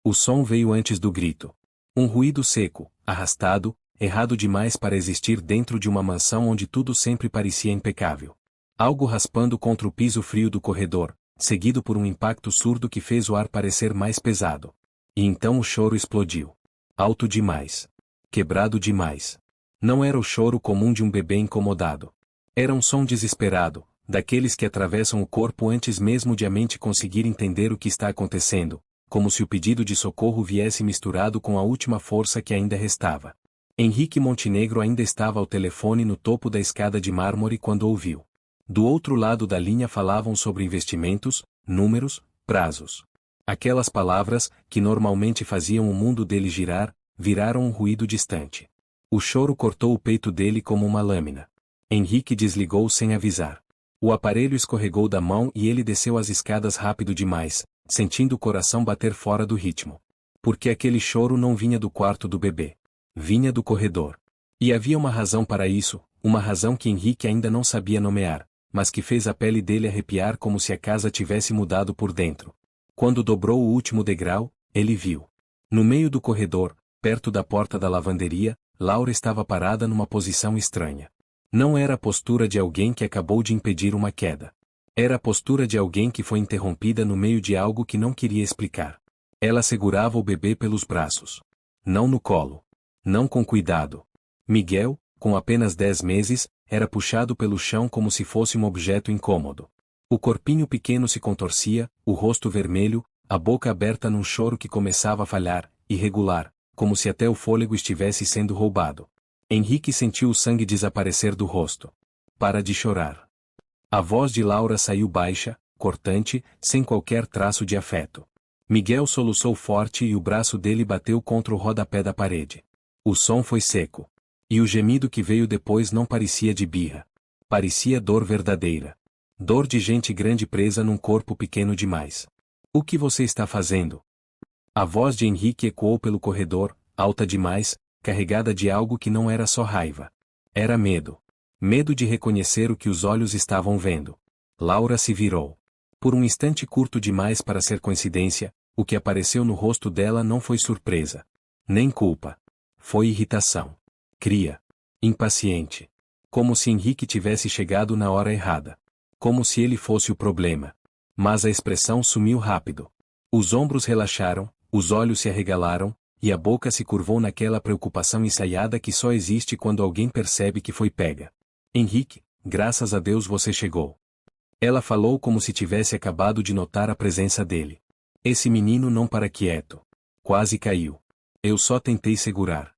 O som veio antes do grito. Um ruído seco, arrastado, errado demais para existir dentro de uma mansão onde tudo sempre parecia impecável. Algo raspando contra o piso frio do corredor, seguido por um impacto surdo que fez o ar parecer mais pesado. E então o choro explodiu. Alto demais. Quebrado demais. Não era o choro comum de um bebê incomodado. Era um som desesperado, daqueles que atravessam o corpo antes mesmo de a mente conseguir entender o que está acontecendo, como se o pedido de socorro viesse misturado com a última força que ainda restava. Henrique Montenegro ainda estava ao telefone no topo da escada de mármore quando ouviu. Do outro lado da linha falavam sobre investimentos, números, prazos. Aquelas palavras, que normalmente faziam o mundo dele girar, viraram um ruído distante. O choro cortou o peito dele como uma lâmina. Henrique desligou sem avisar. O aparelho escorregou da mão e ele desceu as escadas rápido demais, sentindo o coração bater fora do ritmo. Porque aquele choro não vinha do quarto do bebê. Vinha do corredor. E havia uma razão para isso, uma razão que Henrique ainda não sabia nomear, mas que fez a pele dele arrepiar como se a casa tivesse mudado por dentro. Quando dobrou o último degrau, ele viu. No meio do corredor, perto da porta da lavanderia, Laura estava parada numa posição estranha. Não era a postura de alguém que acabou de impedir uma queda. Era a postura de alguém que foi interrompida no meio de algo que não queria explicar. Ela segurava o bebê pelos braços. Não no colo. Não com cuidado. Miguel, com apenas 10 meses, era puxado pelo chão como se fosse um objeto incômodo. O corpinho pequeno se contorcia, o rosto vermelho, a boca aberta num choro que começava a falhar, irregular, como se até o fôlego estivesse sendo roubado. Henrique sentiu o sangue desaparecer do rosto. Para de chorar. A voz de Laura saiu baixa, cortante, sem qualquer traço de afeto. Miguel soluçou forte e o braço dele bateu contra o rodapé da parede. O som foi seco. E o gemido que veio depois não parecia de birra. Parecia dor verdadeira. Dor de gente grande presa num corpo pequeno demais. O que você está fazendo? A voz de Henrique ecoou pelo corredor, alta demais, carregada de algo que não era só raiva. Era medo. Medo de reconhecer o que os olhos estavam vendo. Laura se virou. Por um instante curto demais para ser coincidência, o que apareceu no rosto dela não foi surpresa. Nem culpa. Foi irritação. Cria. Impaciente. Como se Henrique tivesse chegado na hora errada. Como se ele fosse o problema. Mas a expressão sumiu rápido. Os ombros relaxaram, os olhos se arregalaram, e a boca se curvou naquela preocupação ensaiada que só existe quando alguém percebe que foi pega. Henrique, graças a Deus você chegou. Ela falou como se tivesse acabado de notar a presença dele. Esse menino não para quieto. Quase caiu. Eu só tentei segurar.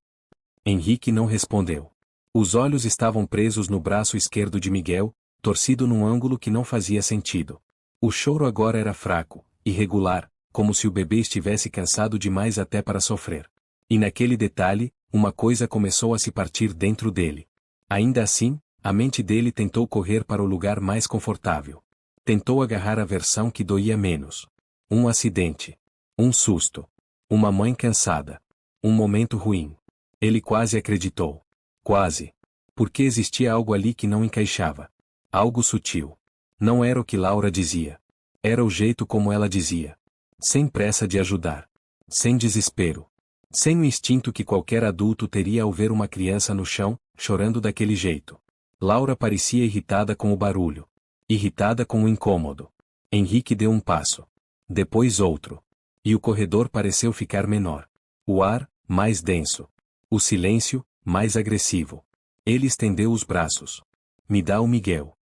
Henrique não respondeu. Os olhos estavam presos no braço esquerdo de Miguel, torcido num ângulo que não fazia sentido. O choro agora era fraco, irregular, como se o bebê estivesse cansado demais até para sofrer. E naquele detalhe, uma coisa começou a se partir dentro dele. Ainda assim, a mente dele tentou correr para o lugar mais confortável. Tentou agarrar a versão que doía menos. Um acidente. Um susto. Uma mãe cansada. Um momento ruim. Ele quase acreditou. Quase. Porque existia algo ali que não encaixava. Algo sutil. Não era o que Laura dizia. Era o jeito como ela dizia. Sem pressa de ajudar. Sem desespero. Sem o instinto que qualquer adulto teria ao ver uma criança no chão, chorando daquele jeito. Laura parecia irritada com o barulho. Irritada com o incômodo. Henrique deu um passo. Depois outro. E o corredor pareceu ficar menor. O ar, mais denso. O silêncio, mais agressivo. Ele estendeu os braços. Me dá o Miguel.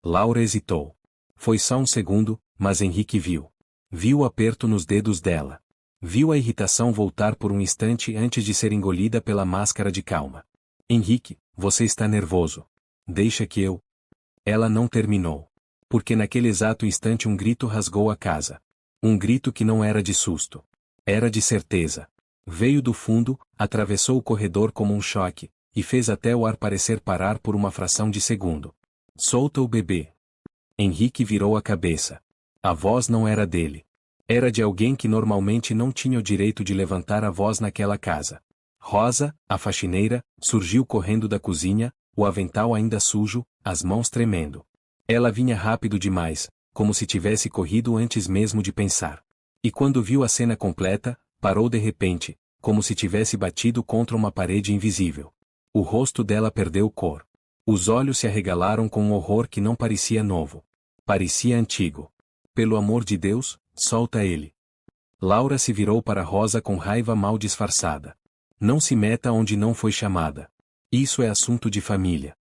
Laura hesitou. Foi só um segundo, mas Henrique viu. Viu o aperto nos dedos dela. Viu a irritação voltar por um instante antes de ser engolida pela máscara de calma. Henrique, você está nervoso. Deixa que eu... Ela não terminou. Porque naquele exato instante um grito rasgou a casa. Um grito que não era de susto. Era de certeza. Veio do fundo, atravessou o corredor como um choque, e fez até o ar parecer parar por uma fração de segundo. Solta o bebê. Henrique virou a cabeça. A voz não era dele. Era de alguém que normalmente não tinha o direito de levantar a voz naquela casa. Rosa, a faxineira, surgiu correndo da cozinha, o avental ainda sujo, as mãos tremendo. Ela vinha rápido demais, como se tivesse corrido antes mesmo de pensar. E quando viu a cena completa, parou de repente, como se tivesse batido contra uma parede invisível. O rosto dela perdeu cor. Os olhos se arregalaram com um horror que não parecia novo. Parecia antigo. Pelo amor de Deus, solta ele. Laura se virou para Rosa com raiva mal disfarçada. Não se meta onde não foi chamada. Isso é assunto de família.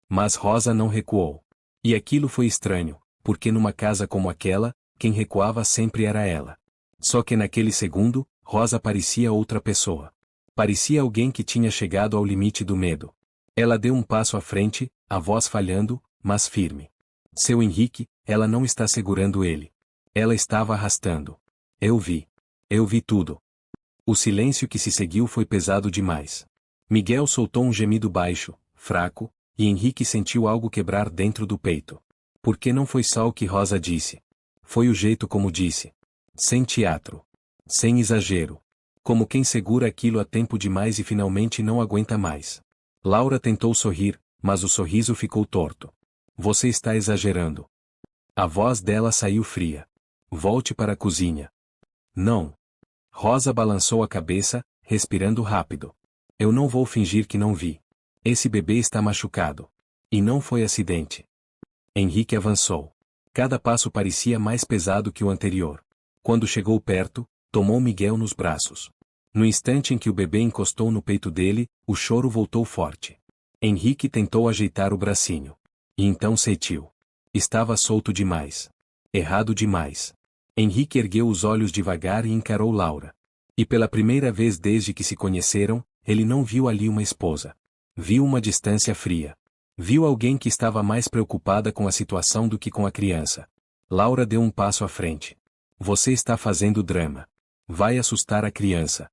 Mas Rosa não recuou. E aquilo foi estranho, porque numa casa como aquela, quem recuava sempre era ela. Só que naquele segundo, Rosa parecia outra pessoa. Parecia alguém que tinha chegado ao limite do medo. Ela deu um passo à frente, a voz falhando, mas firme. Seu Henrique, ela não está segurando ele. Ela estava arrastando. Eu vi. Eu vi tudo. O silêncio que se seguiu foi pesado demais. Miguel soltou um gemido baixo, fraco, e Henrique sentiu algo quebrar dentro do peito. Porque não foi só o que Rosa disse. Foi o jeito como disse. Sem teatro. Sem exagero. Como quem segura aquilo há tempo demais e finalmente não aguenta mais. Laura tentou sorrir, mas o sorriso ficou torto. Você está exagerando. A voz dela saiu fria. Volte para a cozinha. Não. Rosa balançou a cabeça, respirando rápido. Eu não vou fingir que não vi. Esse bebê está machucado. E não foi acidente. Henrique avançou. Cada passo parecia mais pesado que o anterior. Quando chegou perto, tomou Miguel nos braços. No instante em que o bebê encostou no peito dele, o choro voltou forte. Henrique tentou ajeitar o bracinho. E então sentiu. Estava solto demais. Errado demais. Henrique ergueu os olhos devagar e encarou Laura. E pela primeira vez desde que se conheceram, ele não viu ali uma esposa. Viu uma distância fria. Viu alguém que estava mais preocupada com a situação do que com a criança. Laura deu um passo à frente. Você está fazendo drama. Vai assustar a criança.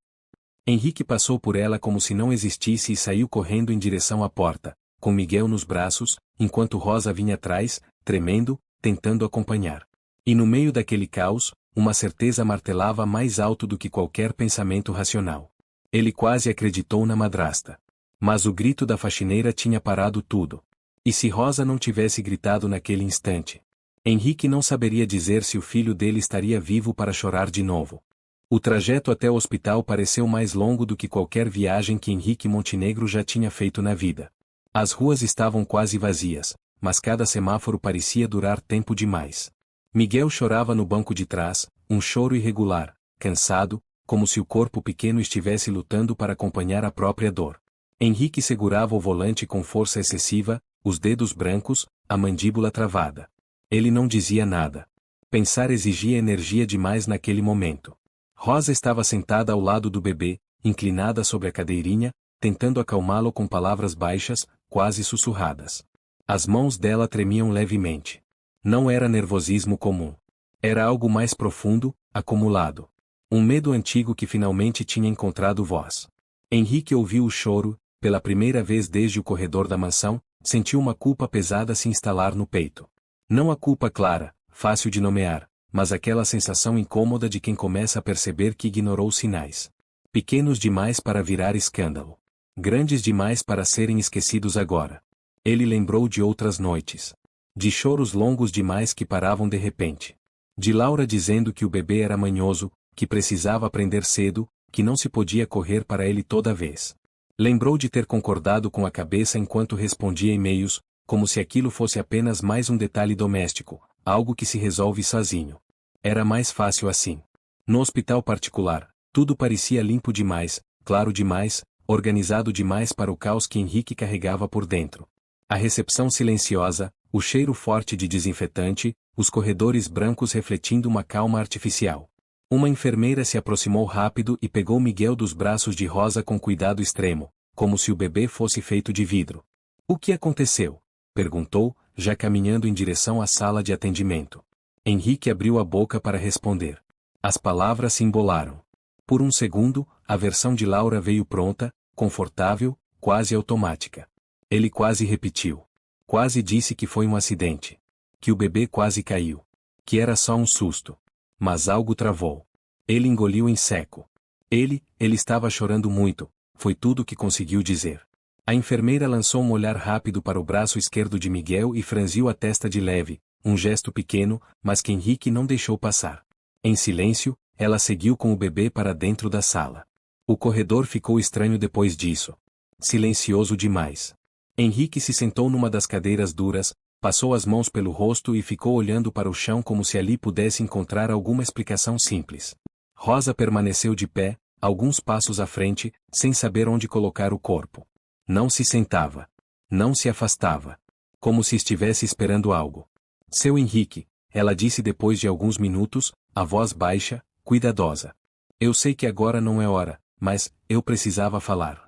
Henrique passou por ela como se não existisse e saiu correndo em direção à porta, com Miguel nos braços, enquanto Rosa vinha atrás, tremendo, tentando acompanhar. E no meio daquele caos, uma certeza martelava mais alto do que qualquer pensamento racional. Ele quase acreditou na madrasta. Mas o grito da faxineira tinha parado tudo. E se Rosa não tivesse gritado naquele instante? Henrique não saberia dizer se o filho dele estaria vivo para chorar de novo. O trajeto até o hospital pareceu mais longo do que qualquer viagem que Henrique Montenegro já tinha feito na vida. As ruas estavam quase vazias, mas cada semáforo parecia durar tempo demais. Miguel chorava no banco de trás, um choro irregular, cansado, como se o corpo pequeno estivesse lutando para acompanhar a própria dor. Henrique segurava o volante com força excessiva, os dedos brancos, a mandíbula travada. Ele não dizia nada. Pensar exigia energia demais naquele momento. Rosa estava sentada ao lado do bebê, inclinada sobre a cadeirinha, tentando acalmá-lo com palavras baixas, quase sussurradas. As mãos dela tremiam levemente. Não era nervosismo comum. Era algo mais profundo, acumulado. Um medo antigo que finalmente tinha encontrado voz. Henrique ouviu o choro, pela primeira vez desde o corredor da mansão, sentiu uma culpa pesada se instalar no peito. Não a culpa clara, fácil de nomear, mas aquela sensação incômoda de quem começa a perceber que ignorou sinais. Pequenos demais para virar escândalo. Grandes demais para serem esquecidos agora. Ele lembrou de outras noites. De choros longos demais que paravam de repente. De Laura dizendo que o bebê era manhoso, que precisava aprender cedo, que não se podia correr para ele toda vez. Lembrou de ter concordado com a cabeça enquanto respondia e-mails, como se aquilo fosse apenas mais um detalhe doméstico, algo que se resolve sozinho. Era mais fácil assim. No hospital particular, tudo parecia limpo demais, claro demais, organizado demais para o caos que Henrique carregava por dentro. A recepção silenciosa, o cheiro forte de desinfetante, os corredores brancos refletindo uma calma artificial. Uma enfermeira se aproximou rápido e pegou Miguel dos braços de Rosa com cuidado extremo, como se o bebê fosse feito de vidro. O que aconteceu? Perguntou, já caminhando em direção à sala de atendimento. Henrique abriu a boca para responder. As palavras se embolaram. Por um segundo, a versão de Laura veio pronta, confortável, quase automática. Ele quase repetiu. Quase disse que foi um acidente. Que o bebê quase caiu. Que era só um susto. Mas algo travou. Ele engoliu em seco. Ele estava chorando muito, foi tudo o que conseguiu dizer. A enfermeira lançou um olhar rápido para o braço esquerdo de Miguel e franziu a testa de leve, um gesto pequeno, mas que Henrique não deixou passar. Em silêncio, ela seguiu com o bebê para dentro da sala. O corredor ficou estranho depois disso. Silencioso demais. Henrique se sentou numa das cadeiras duras, passou as mãos pelo rosto e ficou olhando para o chão como se ali pudesse encontrar alguma explicação simples. Rosa permaneceu de pé, alguns passos à frente, sem saber onde colocar o corpo. Não se sentava. Não se afastava. Como se estivesse esperando algo. Seu Henrique, ela disse depois de alguns minutos, a voz baixa, cuidadosa. Eu sei que agora não é hora, mas eu precisava falar.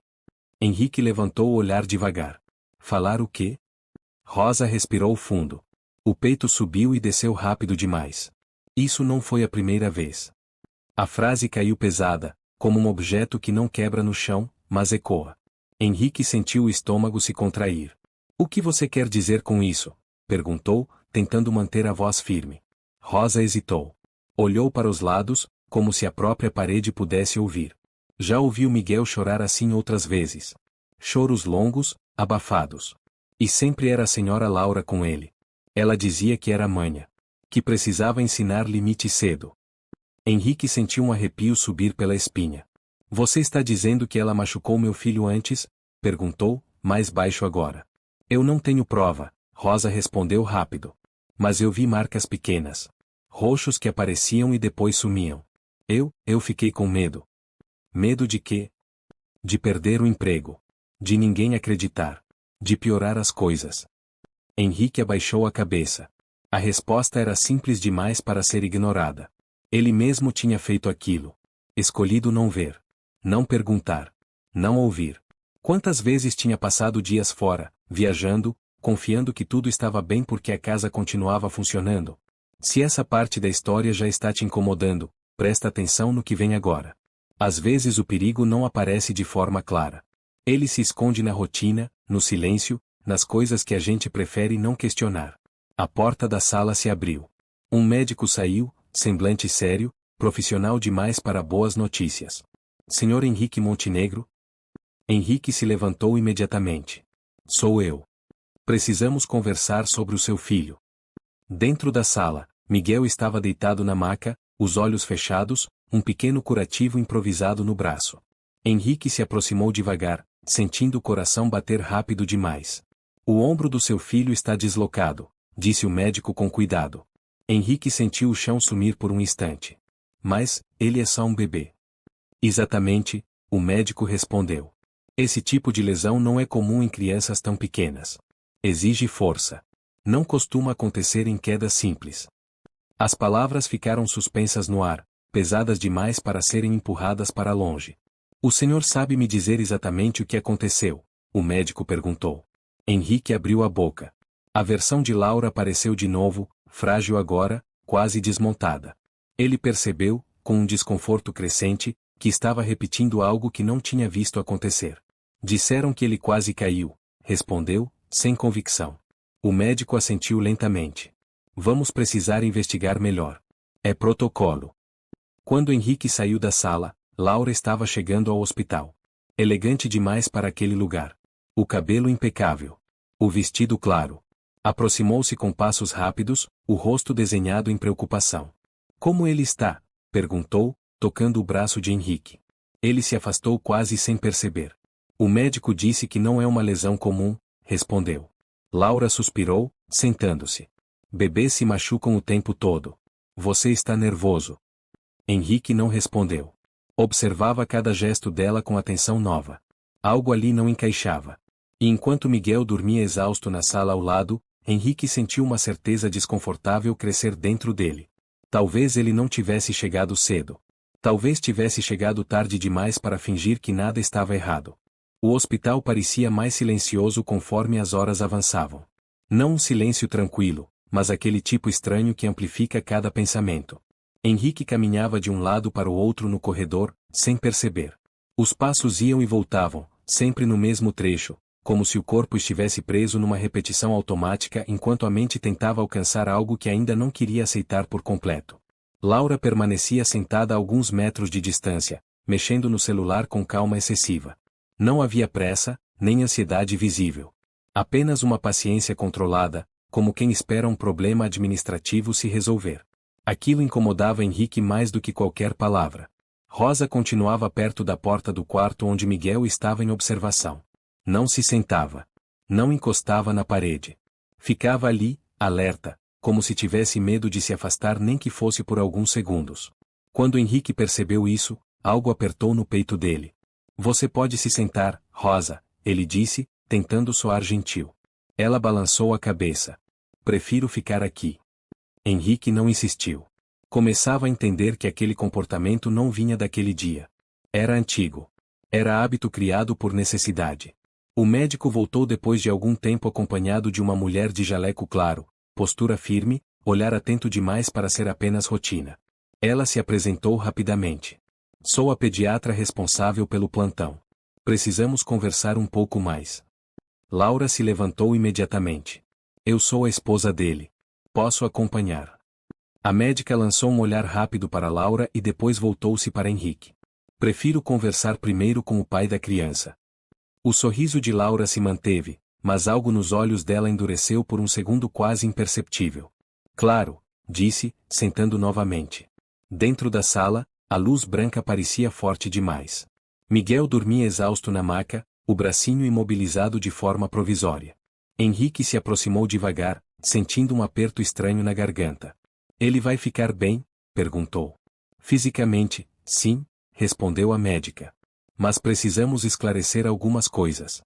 Henrique levantou o olhar devagar. Falar o quê? Rosa respirou fundo. O peito subiu e desceu rápido demais. Isso não foi a primeira vez. A frase caiu pesada, como um objeto que não quebra no chão, mas ecoa. Henrique sentiu o estômago se contrair. O que você quer dizer com isso? Perguntou, tentando manter a voz firme. Rosa hesitou. Olhou para os lados, como se a própria parede pudesse ouvir. Já ouviu Miguel chorar assim outras vezes. Choros longos, abafados. E sempre era a senhora Laura com ele. Ela dizia que era manha. Que precisava ensinar limite cedo. Henrique sentiu um arrepio subir pela espinha. Você está dizendo que ela machucou meu filho antes? Perguntou, mais baixo agora. Eu não tenho prova, Rosa respondeu rápido. Mas eu vi marcas pequenas. Roxos que apareciam e depois sumiam. Eu fiquei com medo. Medo de quê? De perder o emprego. De ninguém acreditar. De piorar as coisas. Henrique abaixou a cabeça. A resposta era simples demais para ser ignorada. Ele mesmo tinha feito aquilo. Escolhido não ver. Não perguntar. Não ouvir. Quantas vezes tinha passado dias fora, viajando, confiando que tudo estava bem porque a casa continuava funcionando? Se essa parte da história já está te incomodando, presta atenção no que vem agora. Às vezes o perigo não aparece de forma clara. Ele se esconde na rotina, no silêncio, nas coisas que a gente prefere não questionar. A porta da sala se abriu. Um médico saiu, semblante sério, profissional demais para boas notícias. Senhor Henrique Montenegro? Henrique se levantou imediatamente. Sou eu. Precisamos conversar sobre o seu filho. Dentro da sala, Miguel estava deitado na maca, os olhos fechados, um pequeno curativo improvisado no braço. Henrique se aproximou devagar, sentindo o coração bater rápido demais. O ombro do seu filho está deslocado, disse o médico com cuidado. Henrique sentiu o chão sumir por um instante. Mas, ele é só um bebê. Exatamente, o médico respondeu. Esse tipo de lesão não é comum em crianças tão pequenas. Exige força. Não costuma acontecer em quedas simples. As palavras ficaram suspensas no ar, pesadas demais para serem empurradas para longe. O senhor sabe me dizer exatamente o que aconteceu? O médico perguntou. Henrique abriu a boca. A versão de Laura apareceu de novo, frágil agora, quase desmontada. Ele percebeu, com um desconforto crescente, que estava repetindo algo que não tinha visto acontecer. Disseram que ele quase caiu, respondeu, sem convicção. O médico assentiu lentamente. Vamos precisar investigar melhor. É protocolo. Quando Henrique saiu da sala, Laura estava chegando ao hospital. Elegante demais para aquele lugar. O cabelo impecável. O vestido claro. Aproximou-se com passos rápidos, o rosto desenhado em preocupação. Como ele está? Perguntou, tocando o braço de Henrique. Ele se afastou quase sem perceber. O médico disse que não é uma lesão comum, respondeu. Laura suspirou, sentando-se. Bebês se machucam o tempo todo. Você está nervoso. Henrique não respondeu. Observava cada gesto dela com atenção nova. Algo ali não encaixava. E enquanto Miguel dormia exausto na sala ao lado, Henrique sentiu uma certeza desconfortável crescer dentro dele. Talvez ele não tivesse chegado cedo. Talvez tivesse chegado tarde demais para fingir que nada estava errado. O hospital parecia mais silencioso conforme as horas avançavam. Não um silêncio tranquilo, mas aquele tipo estranho que amplifica cada pensamento. Henrique caminhava de um lado para o outro no corredor, sem perceber. Os passos iam e voltavam, sempre no mesmo trecho, como se o corpo estivesse preso numa repetição automática enquanto a mente tentava alcançar algo que ainda não queria aceitar por completo. Laura permanecia sentada a alguns metros de distância, mexendo no celular com calma excessiva. Não havia pressa, nem ansiedade visível. Apenas uma paciência controlada, como quem espera um problema administrativo se resolver. Aquilo incomodava Henrique mais do que qualquer palavra. Rosa continuava perto da porta do quarto onde Miguel estava em observação. Não se sentava. Não encostava na parede. Ficava ali, alerta, como se tivesse medo de se afastar nem que fosse por alguns segundos. Quando Henrique percebeu isso, algo apertou no peito dele. Você pode se sentar, Rosa, ele disse, tentando soar gentil. Ela balançou a cabeça. Prefiro ficar aqui. Henrique não insistiu. Começava a entender que aquele comportamento não vinha daquele dia. Era antigo. Era hábito criado por necessidade. O médico voltou depois de algum tempo acompanhado de uma mulher de jaleco claro, postura firme, olhar atento demais para ser apenas rotina. Ela se apresentou rapidamente. Sou a pediatra responsável pelo plantão. Precisamos conversar um pouco mais. Laura se levantou imediatamente. Eu sou a esposa dele. Posso acompanhar. A médica lançou um olhar rápido para Laura e depois voltou-se para Henrique. Prefiro conversar primeiro com o pai da criança. O sorriso de Laura se manteve, mas algo nos olhos dela endureceu por um segundo quase imperceptível. Claro, disse, sentando novamente. Dentro da sala, a luz branca parecia forte demais. Miguel dormia exausto na maca, o bracinho imobilizado de forma provisória. Henrique se aproximou devagar, sentindo um aperto estranho na garganta. Ele vai ficar bem? Perguntou. Fisicamente, sim, respondeu a médica. Mas precisamos esclarecer algumas coisas.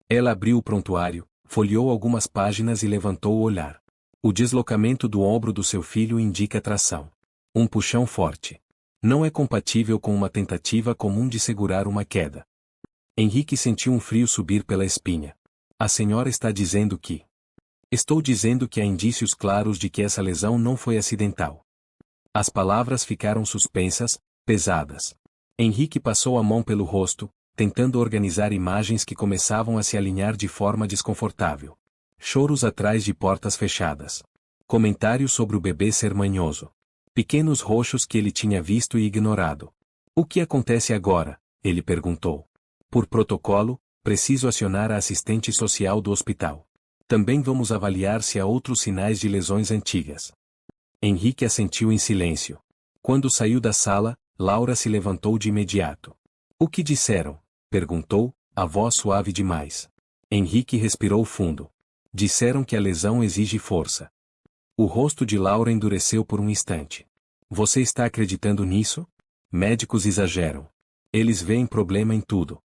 Ela abriu o prontuário, folheou algumas páginas e levantou o olhar. O deslocamento do ombro do seu filho indica tração. Um puxão forte. Não é compatível com uma tentativa comum de segurar uma queda. Henrique sentiu um frio subir pela espinha. A senhora está dizendo que... Estou dizendo que há indícios claros de que essa lesão não foi acidental. As palavras ficaram suspensas, pesadas. Henrique passou a mão pelo rosto, tentando organizar imagens que começavam a se alinhar de forma desconfortável. Choros atrás de portas fechadas. Comentários sobre o bebê ser manhoso. Pequenos roxos que ele tinha visto e ignorado. O que acontece agora? Ele perguntou. Por protocolo, preciso acionar a assistente social do hospital. Também vamos avaliar se há outros sinais de lesões antigas. Henrique assentiu em silêncio. Quando saiu da sala, Laura se levantou de imediato. O que disseram? Perguntou, a voz suave demais. Henrique respirou fundo. Disseram que a lesão exige força. O rosto de Laura endureceu por um instante. Você está acreditando nisso? Médicos exageram. Eles veem problema em tudo.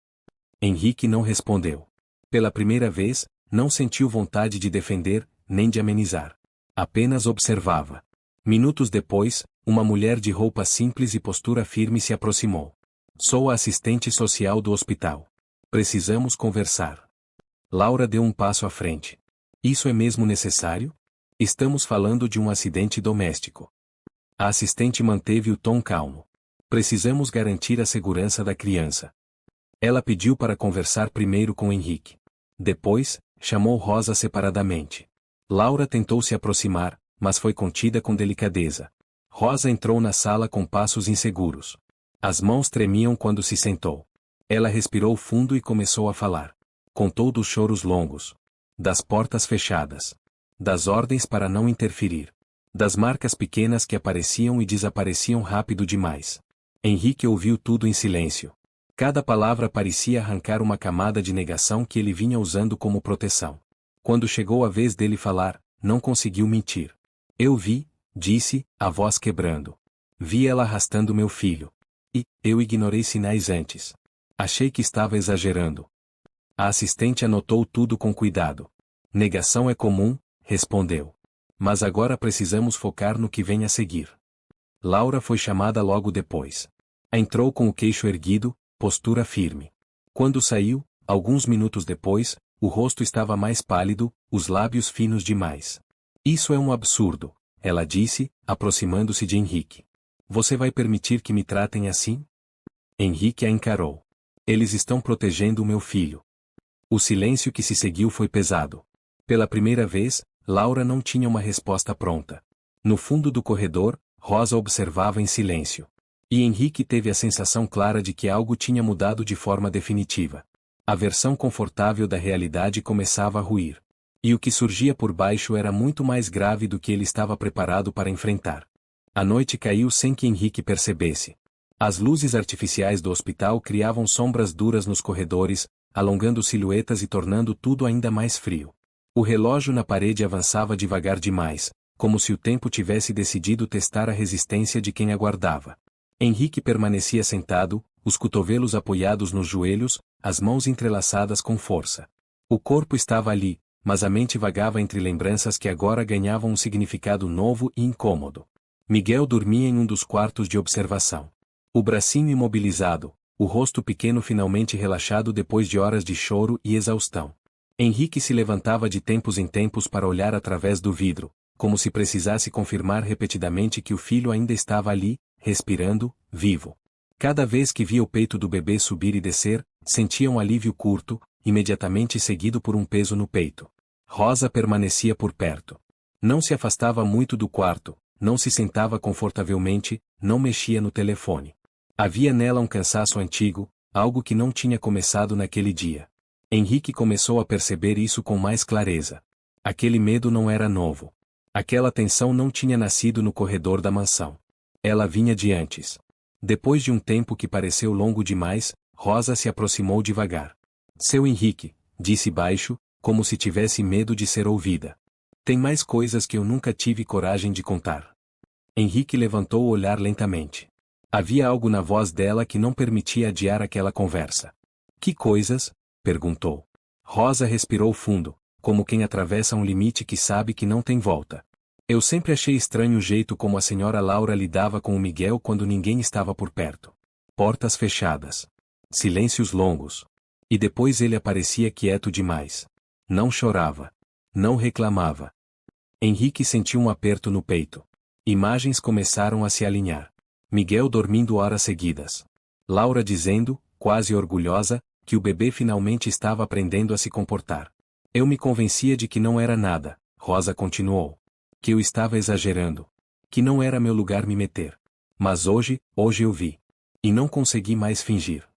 Henrique não respondeu. Pela primeira vez, não sentiu vontade de defender, nem de amenizar. Apenas observava. Minutos depois, uma mulher de roupa simples e postura firme se aproximou. Sou a assistente social do hospital. Precisamos conversar. Laura deu um passo à frente. Isso é mesmo necessário? Estamos falando de um acidente doméstico. A assistente manteve o tom calmo. Precisamos garantir a segurança da criança. Ela pediu para conversar primeiro com Henrique. Depois, chamou Rosa separadamente. Laura tentou se aproximar, mas foi contida com delicadeza. Rosa entrou na sala com passos inseguros. As mãos tremiam quando se sentou. Ela respirou fundo e começou a falar. Contou dos choros longos. Das portas fechadas. Das ordens para não interferir. Das marcas pequenas que apareciam e desapareciam rápido demais. Henrique ouviu tudo em silêncio. Cada palavra parecia arrancar uma camada de negação que ele vinha usando como proteção. Quando chegou a vez dele falar, não conseguiu mentir. Eu vi, disse, a voz quebrando. Vi ela arrastando meu filho. E, eu ignorei sinais antes. Achei que estava exagerando. A assistente anotou tudo com cuidado. Negação é comum, respondeu. Mas agora precisamos focar no que vem a seguir. Laura foi chamada logo depois. Entrou com o queixo erguido, postura firme. Quando saiu, alguns minutos depois, o rosto estava mais pálido, os lábios finos demais. Isso é um absurdo, ela disse, aproximando-se de Henrique. Você vai permitir que me tratem assim? Henrique a encarou. Eles estão protegendo o meu filho. O silêncio que se seguiu foi pesado. Pela primeira vez, Laura não tinha uma resposta pronta. No fundo do corredor, Rosa observava em silêncio. E Henrique teve a sensação clara de que algo tinha mudado de forma definitiva. A versão confortável da realidade começava a ruir. E o que surgia por baixo era muito mais grave do que ele estava preparado para enfrentar. A noite caiu sem que Henrique percebesse. As luzes artificiais do hospital criavam sombras duras nos corredores, alongando silhuetas e tornando tudo ainda mais frio. O relógio na parede avançava devagar demais, como se o tempo tivesse decidido testar a resistência de quem aguardava. Henrique permanecia sentado, os cotovelos apoiados nos joelhos, as mãos entrelaçadas com força. O corpo estava ali, mas a mente vagava entre lembranças que agora ganhavam um significado novo e incômodo. Miguel dormia em um dos quartos de observação. O bracinho imobilizado, o rosto pequeno finalmente relaxado depois de horas de choro e exaustão. Henrique se levantava de tempos em tempos para olhar através do vidro, como se precisasse confirmar repetidamente que o filho ainda estava ali, respirando, vivo. Cada vez que via o peito do bebê subir e descer, sentia um alívio curto, imediatamente seguido por um peso no peito. Rosa permanecia por perto. Não se afastava muito do quarto, não se sentava confortavelmente, não mexia no telefone. Havia nela um cansaço antigo, algo que não tinha começado naquele dia. Henrique começou a perceber isso com mais clareza. Aquele medo não era novo. Aquela tensão não tinha nascido no corredor da mansão. Ela vinha de antes. Depois de um tempo que pareceu longo demais, Rosa se aproximou devagar. Seu Henrique, disse baixo, como se tivesse medo de ser ouvida. Tem mais coisas que eu nunca tive coragem de contar. Henrique levantou o olhar lentamente. Havia algo na voz dela que não permitia adiar aquela conversa. Que coisas? Perguntou. Rosa respirou fundo, como quem atravessa um limite que sabe que não tem volta. Eu sempre achei estranho o jeito como a senhora Laura lidava com o Miguel quando ninguém estava por perto. Portas fechadas. Silêncios longos. E depois ele aparecia quieto demais. Não chorava. Não reclamava. Henrique sentiu um aperto no peito. Imagens começaram a se alinhar. Miguel dormindo horas seguidas. Laura dizendo, quase orgulhosa, que o bebê finalmente estava aprendendo a se comportar. Eu me convencia de que não era nada, Rosa continuou. Que eu estava exagerando. Que não era meu lugar me meter. Mas hoje eu vi. E não consegui mais fingir.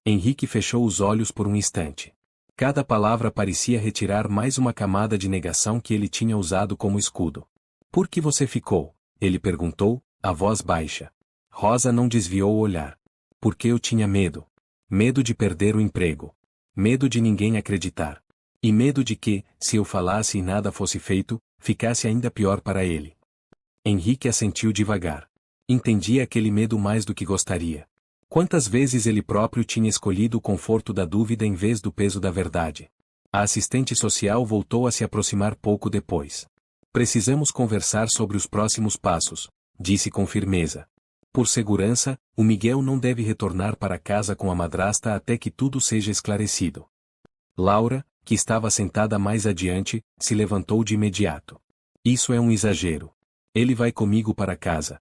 Henrique fechou os olhos por um instante. Cada palavra parecia retirar mais uma camada de negação que ele tinha usado como escudo. Por que você ficou? Ele perguntou, a voz baixa. Rosa não desviou o olhar. Porque eu tinha medo. Medo de perder o emprego. Medo de ninguém acreditar. E medo de que, se eu falasse e nada fosse feito, ficasse ainda pior para ele. Henrique assentiu devagar. Entendia aquele medo mais do que gostaria. Quantas vezes ele próprio tinha escolhido o conforto da dúvida em vez do peso da verdade. A assistente social voltou a se aproximar pouco depois. Precisamos conversar sobre os próximos passos, disse com firmeza. Por segurança, o Miguel não deve retornar para casa com a madrasta até que tudo seja esclarecido. Laura, que estava sentada mais adiante, se levantou de imediato. Isso é um exagero. Ele vai comigo para casa.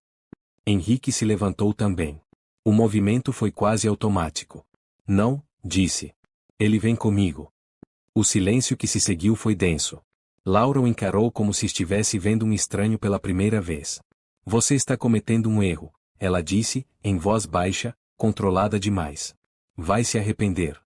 Henrique se levantou também. O movimento foi quase automático. Não, disse. Ele vem comigo. O silêncio que se seguiu foi denso. Laura o encarou como se estivesse vendo um estranho pela primeira vez. Você está cometendo um erro, ela disse, em voz baixa, controlada demais. Vai se arrepender.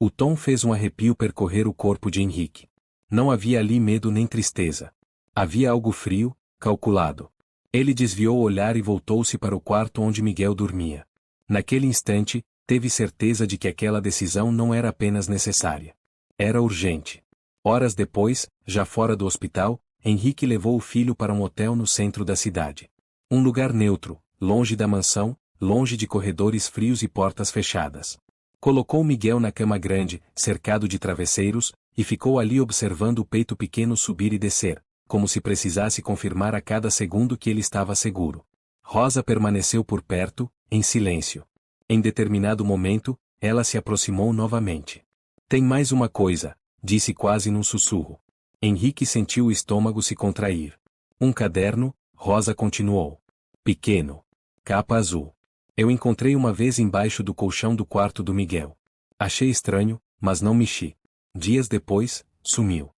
O tom fez um arrepio percorrer o corpo de Henrique. Não havia ali medo nem tristeza. Havia algo frio, calculado. Ele desviou o olhar e voltou-se para o quarto onde Miguel dormia. Naquele instante, teve certeza de que aquela decisão não era apenas necessária. Era urgente. Horas depois, já fora do hospital, Henrique levou o filho para um hotel no centro da cidade. Um lugar neutro, longe da mansão, longe de corredores frios e portas fechadas. Colocou Miguel na cama grande, cercado de travesseiros, e ficou ali observando o peito pequeno subir e descer, como se precisasse confirmar a cada segundo que ele estava seguro. Rosa permaneceu por perto, em silêncio. Em determinado momento, ela se aproximou novamente. Tem mais uma coisa, disse quase num sussurro. Henrique sentiu o estômago se contrair. Um caderno, Rosa continuou. Pequeno. Capa azul. Eu encontrei uma vez embaixo do colchão do quarto do Miguel. Achei estranho, mas não mexi. Dias depois, sumiu.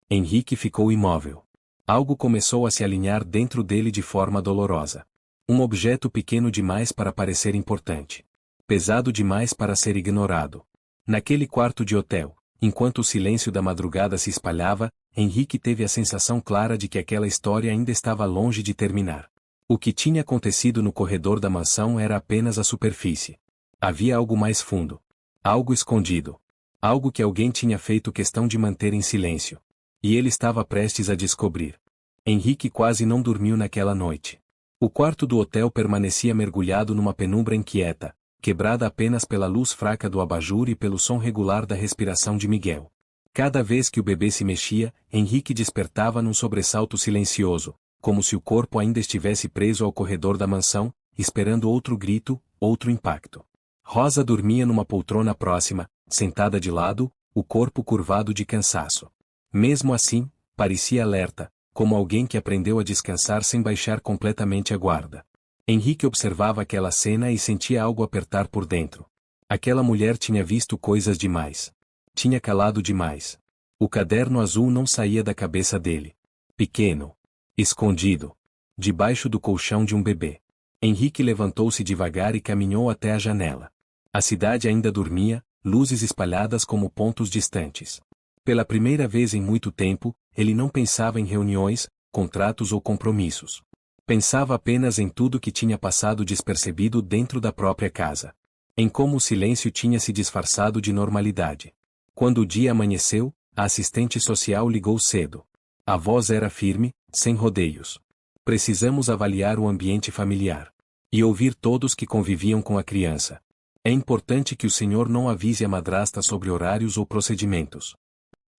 Henrique ficou imóvel. Algo começou a se alinhar dentro dele de forma dolorosa. Um objeto pequeno demais para parecer importante. Pesado demais para ser ignorado. Naquele quarto de hotel, enquanto o silêncio da madrugada se espalhava, Henrique teve a sensação clara de que aquela história ainda estava longe de terminar. O que tinha acontecido no corredor da mansão era apenas a superfície. Havia algo mais fundo. Algo escondido. Algo que alguém tinha feito questão de manter em silêncio. E ele estava prestes a descobrir. Henrique quase não dormiu naquela noite. O quarto do hotel permanecia mergulhado numa penumbra inquieta, quebrada apenas pela luz fraca do abajur e pelo som regular da respiração de Miguel. Cada vez que o bebê se mexia, Henrique despertava num sobressalto silencioso, como se o corpo ainda estivesse preso ao corredor da mansão, esperando outro grito, outro impacto. Rosa dormia numa poltrona próxima, sentada de lado, o corpo curvado de cansaço. Mesmo assim, parecia alerta, como alguém que aprendeu a descansar sem baixar completamente a guarda. Henrique observava aquela cena e sentia algo apertar por dentro. Aquela mulher tinha visto coisas demais. Tinha calado demais. O caderno azul não saía da cabeça dele. Pequeno. Escondido. Debaixo do colchão de um bebê. Henrique levantou-se devagar e caminhou até a janela. A cidade ainda dormia, luzes espalhadas como pontos distantes. Pela primeira vez em muito tempo, ele não pensava em reuniões, contratos ou compromissos. Pensava apenas em tudo que tinha passado despercebido dentro da própria casa. Em como o silêncio tinha se disfarçado de normalidade. Quando o dia amanheceu, a assistente social ligou cedo. A voz era firme, sem rodeios. Precisamos avaliar o ambiente familiar. E ouvir todos que conviviam com a criança. É importante que o senhor não avise a madrasta sobre horários ou procedimentos.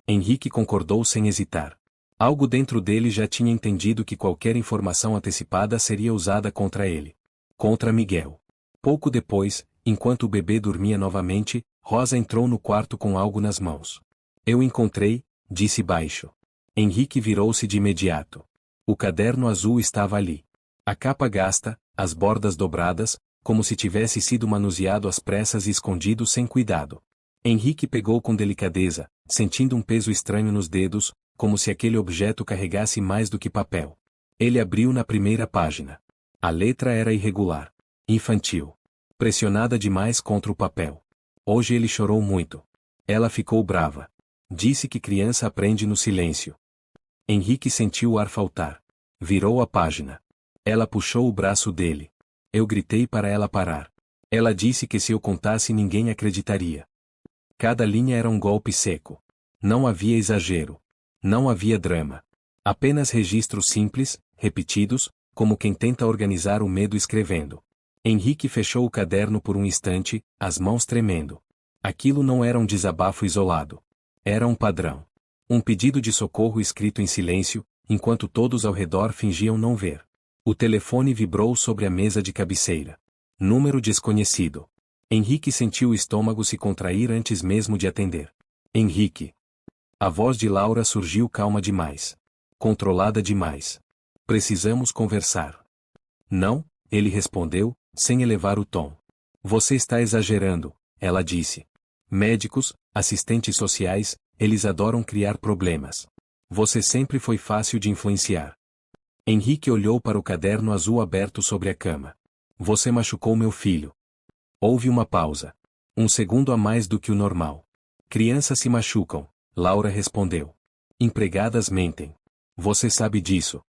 Henrique concordou sem hesitar. Algo dentro dele já tinha entendido que qualquer informação antecipada seria usada contra ele. Contra Miguel. Pouco depois, enquanto o bebê dormia novamente, Rosa entrou no quarto com algo nas mãos. Eu encontrei, disse baixo. Henrique virou-se de imediato. O caderno azul estava ali. A capa gasta, as bordas dobradas, como se tivesse sido manuseado às pressas e escondido sem cuidado. Henrique pegou com delicadeza, sentindo um peso estranho nos dedos, como se aquele objeto carregasse mais do que papel. Ele abriu na primeira página. A letra era irregular. Infantil. Pressionada demais contra o papel. Hoje ele chorou muito. Ela ficou brava. Disse que criança aprende no silêncio. Henrique sentiu o ar faltar. Virou a página. Ela puxou o braço dele. Eu gritei para ela parar. Ela disse que se eu contasse ninguém acreditaria. Cada linha era um golpe seco. Não havia exagero. Não havia drama. Apenas registros simples, repetidos, como quem tenta organizar o medo escrevendo. Henrique fechou o caderno por um instante, as mãos tremendo. Aquilo não era um desabafo isolado. Era um padrão. Um pedido de socorro escrito em silêncio, enquanto todos ao redor fingiam não ver. O telefone vibrou sobre a mesa de cabeceira. Número desconhecido. Henrique sentiu o estômago se contrair antes mesmo de atender. Henrique. A voz de Laura surgiu calma demais. Controlada demais. Precisamos conversar. Não, ele respondeu, sem elevar o tom. Você está exagerando, ela disse. Médicos, assistentes sociais, eles adoram criar problemas. Você sempre foi fácil de influenciar. Henrique olhou para o caderno azul aberto sobre a cama. Você machucou meu filho. Houve uma pausa. Um segundo a mais do que o normal. Crianças se machucam, Laura respondeu. Empregadas mentem. Você sabe disso.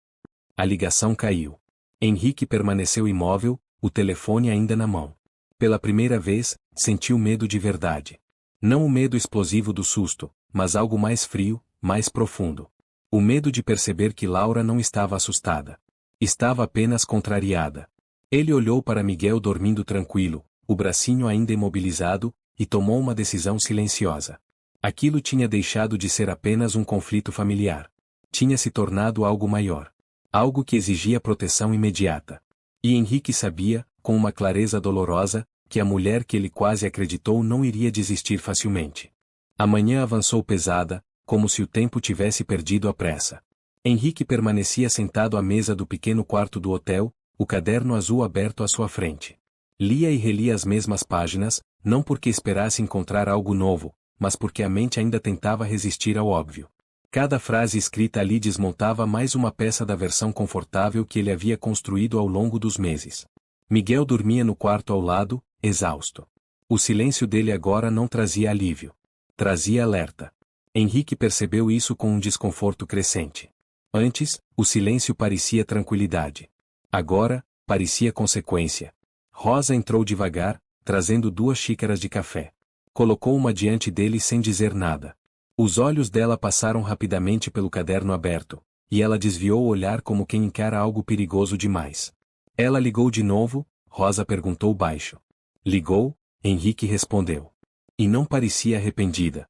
A ligação caiu. Henrique permaneceu imóvel, o telefone ainda na mão. Pela primeira vez, sentiu medo de verdade. Não o medo explosivo do susto, mas algo mais frio, mais profundo. O medo de perceber que Laura não estava assustada. Estava apenas contrariada. Ele olhou para Miguel dormindo tranquilo, o bracinho ainda imobilizado, e tomou uma decisão silenciosa. Aquilo tinha deixado de ser apenas um conflito familiar. Tinha se tornado algo maior. Algo que exigia proteção imediata. E Henrique sabia, com uma clareza dolorosa, que a mulher que ele quase acreditou não iria desistir facilmente. A manhã avançou pesada, como se o tempo tivesse perdido a pressa. Henrique permanecia sentado à mesa do pequeno quarto do hotel, o caderno azul aberto à sua frente. Lia e relia as mesmas páginas, não porque esperasse encontrar algo novo, mas porque a mente ainda tentava resistir ao óbvio. Cada frase escrita ali desmontava mais uma peça da versão confortável que ele havia construído ao longo dos meses. Miguel dormia no quarto ao lado, exausto. O silêncio dele agora não trazia alívio. Trazia alerta. Henrique percebeu isso com um desconforto crescente. Antes, o silêncio parecia tranquilidade. Agora, parecia consequência. Rosa entrou devagar, trazendo 2 xícaras de café. Colocou uma diante dele sem dizer nada. Os olhos dela passaram rapidamente pelo caderno aberto, e ela desviou o olhar como quem encara algo perigoso demais. Ela ligou de novo? Rosa perguntou baixo. Ligou? Henrique respondeu. E não parecia arrependida.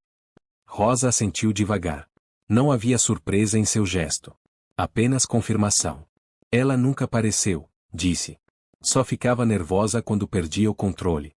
Rosa assentiu devagar. Não havia surpresa em seu gesto. Apenas confirmação. Ela nunca apareceu, disse. Só ficava nervosa quando perdia o controle.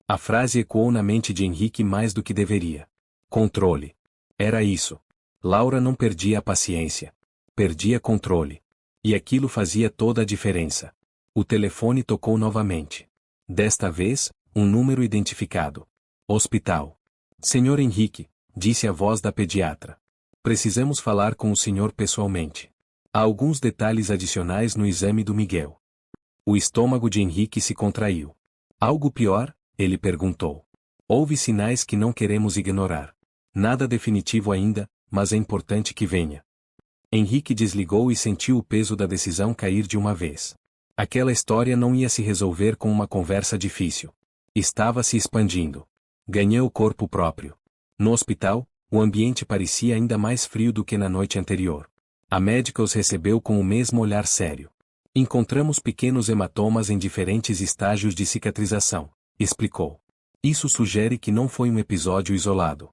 A frase ecoou na mente de Henrique mais do que deveria. Controle. Era isso. Laura não perdia a paciência. Perdia controle. E aquilo fazia toda a diferença. O telefone tocou novamente. Desta vez, um número identificado. Hospital. Senhor Henrique, disse a voz da pediatra. Precisamos falar com o senhor pessoalmente. Há alguns detalhes adicionais no exame do Miguel. O estômago de Henrique se contraiu. Algo pior? Ele perguntou. Houve sinais que não queremos ignorar. Nada definitivo ainda, mas é importante que venha. Henrique desligou e sentiu o peso da decisão cair de uma vez. Aquela história não ia se resolver com uma conversa difícil. Estava se expandindo. Ganhou corpo próprio. No hospital, o ambiente parecia ainda mais frio do que na noite anterior. A médica os recebeu com o mesmo olhar sério. Encontramos pequenos hematomas em diferentes estágios de cicatrização, explicou. Isso sugere que não foi um episódio isolado.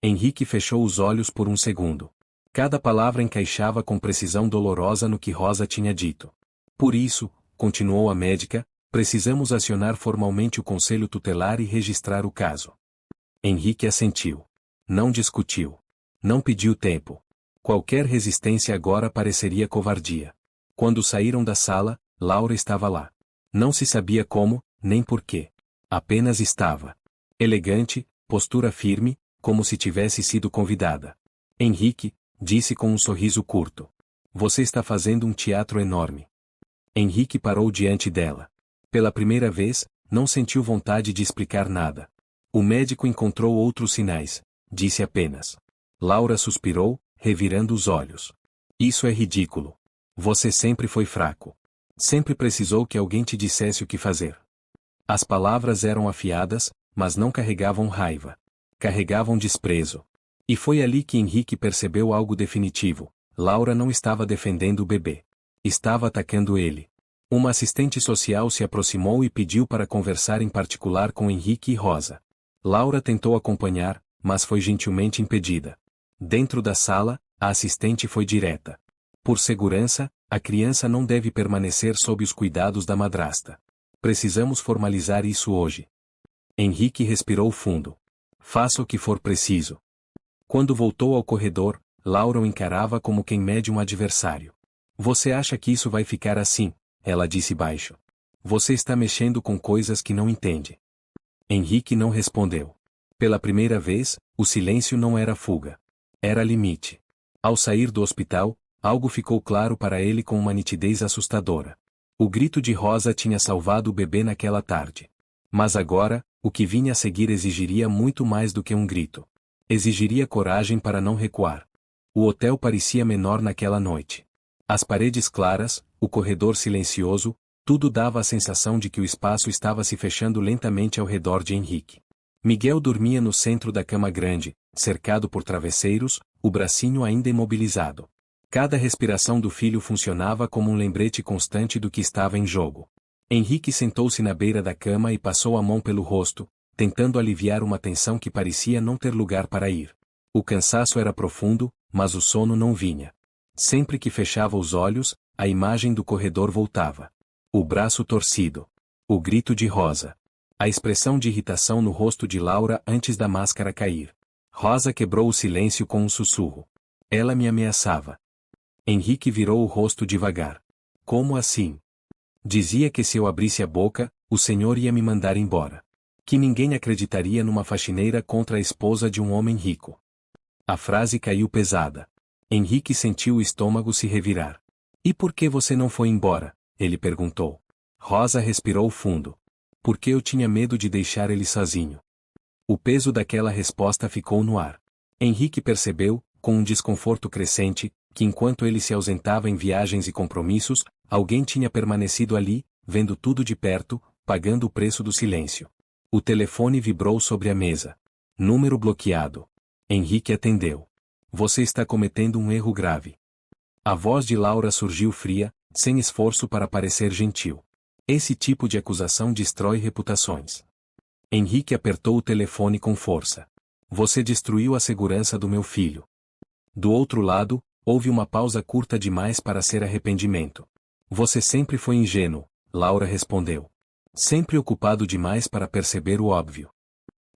Henrique fechou os olhos por um segundo. Cada palavra encaixava com precisão dolorosa no que Rosa tinha dito. Por isso, continuou a médica, precisamos acionar formalmente o conselho tutelar e registrar o caso. Henrique assentiu. Não discutiu. Não pediu tempo. Qualquer resistência agora pareceria covardia. Quando saíram da sala, Laura estava lá. Não se sabia como, nem porquê. Apenas estava. Elegante, postura firme, como se tivesse sido convidada. Henrique, disse com um sorriso curto. Você está fazendo um teatro enorme. Henrique parou diante dela. Pela primeira vez, não sentiu vontade de explicar nada. O médico encontrou outros sinais, disse apenas. Laura suspirou, revirando os olhos. Isso é ridículo. Você sempre foi fraco. Sempre precisou que alguém te dissesse o que fazer. As palavras eram afiadas, mas não carregavam raiva. Carregavam desprezo. E foi ali que Henrique percebeu algo definitivo. Laura não estava defendendo o bebê. Estava atacando ele. Uma assistente social se aproximou e pediu para conversar em particular com Henrique e Rosa. Laura tentou acompanhar, mas foi gentilmente impedida. Dentro da sala, a assistente foi direta. Por segurança, a criança não deve permanecer sob os cuidados da madrasta. Precisamos formalizar isso hoje. Henrique respirou fundo. Faça o que for preciso. Quando voltou ao corredor, Laura o encarava como quem mede um adversário. Você acha que isso vai ficar assim? Ela disse baixo. Você está mexendo com coisas que não entende. Henrique não respondeu. Pela primeira vez, o silêncio não era fuga. Era limite. Ao sair do hospital, algo ficou claro para ele com uma nitidez assustadora. O grito de Rosa tinha salvado o bebê naquela tarde. Mas agora, o que vinha a seguir exigiria muito mais do que um grito. Exigiria coragem para não recuar. O hotel parecia menor naquela noite. As paredes claras, o corredor silencioso, tudo dava a sensação de que o espaço estava se fechando lentamente ao redor de Henrique. Miguel dormia no centro da cama grande, cercado por travesseiros, o bracinho ainda imobilizado. Cada respiração do filho funcionava como um lembrete constante do que estava em jogo. Henrique sentou-se na beira da cama e passou a mão pelo rosto, tentando aliviar uma tensão que parecia não ter lugar para ir. O cansaço era profundo, mas o sono não vinha. Sempre que fechava os olhos, a imagem do corredor voltava. O braço torcido. O grito de Rosa. A expressão de irritação no rosto de Laura antes da máscara cair. Rosa quebrou o silêncio com um sussurro. Ela me ameaçava. Henrique virou o rosto devagar. Como assim? Dizia que se eu abrisse a boca, o senhor ia me mandar embora. Que ninguém acreditaria numa faxineira contra a esposa de um homem rico. A frase caiu pesada. Henrique sentiu o estômago se revirar. E por que você não foi embora? Ele perguntou. Rosa respirou fundo. Porque eu tinha medo de deixar ele sozinho. O peso daquela resposta ficou no ar. Henrique percebeu, com um desconforto crescente, que enquanto ele se ausentava em viagens e compromissos, alguém tinha permanecido ali, vendo tudo de perto, pagando o preço do silêncio. O telefone vibrou sobre a mesa. Número bloqueado. Henrique atendeu. Você está cometendo um erro grave. A voz de Laura surgiu fria, sem esforço para parecer gentil. Esse tipo de acusação destrói reputações. Henrique apertou o telefone com força. Você destruiu a segurança do meu filho. Do outro lado, houve uma pausa curta demais para ser arrependimento. Você sempre foi ingênuo, Laura respondeu. Sempre ocupado demais para perceber o óbvio.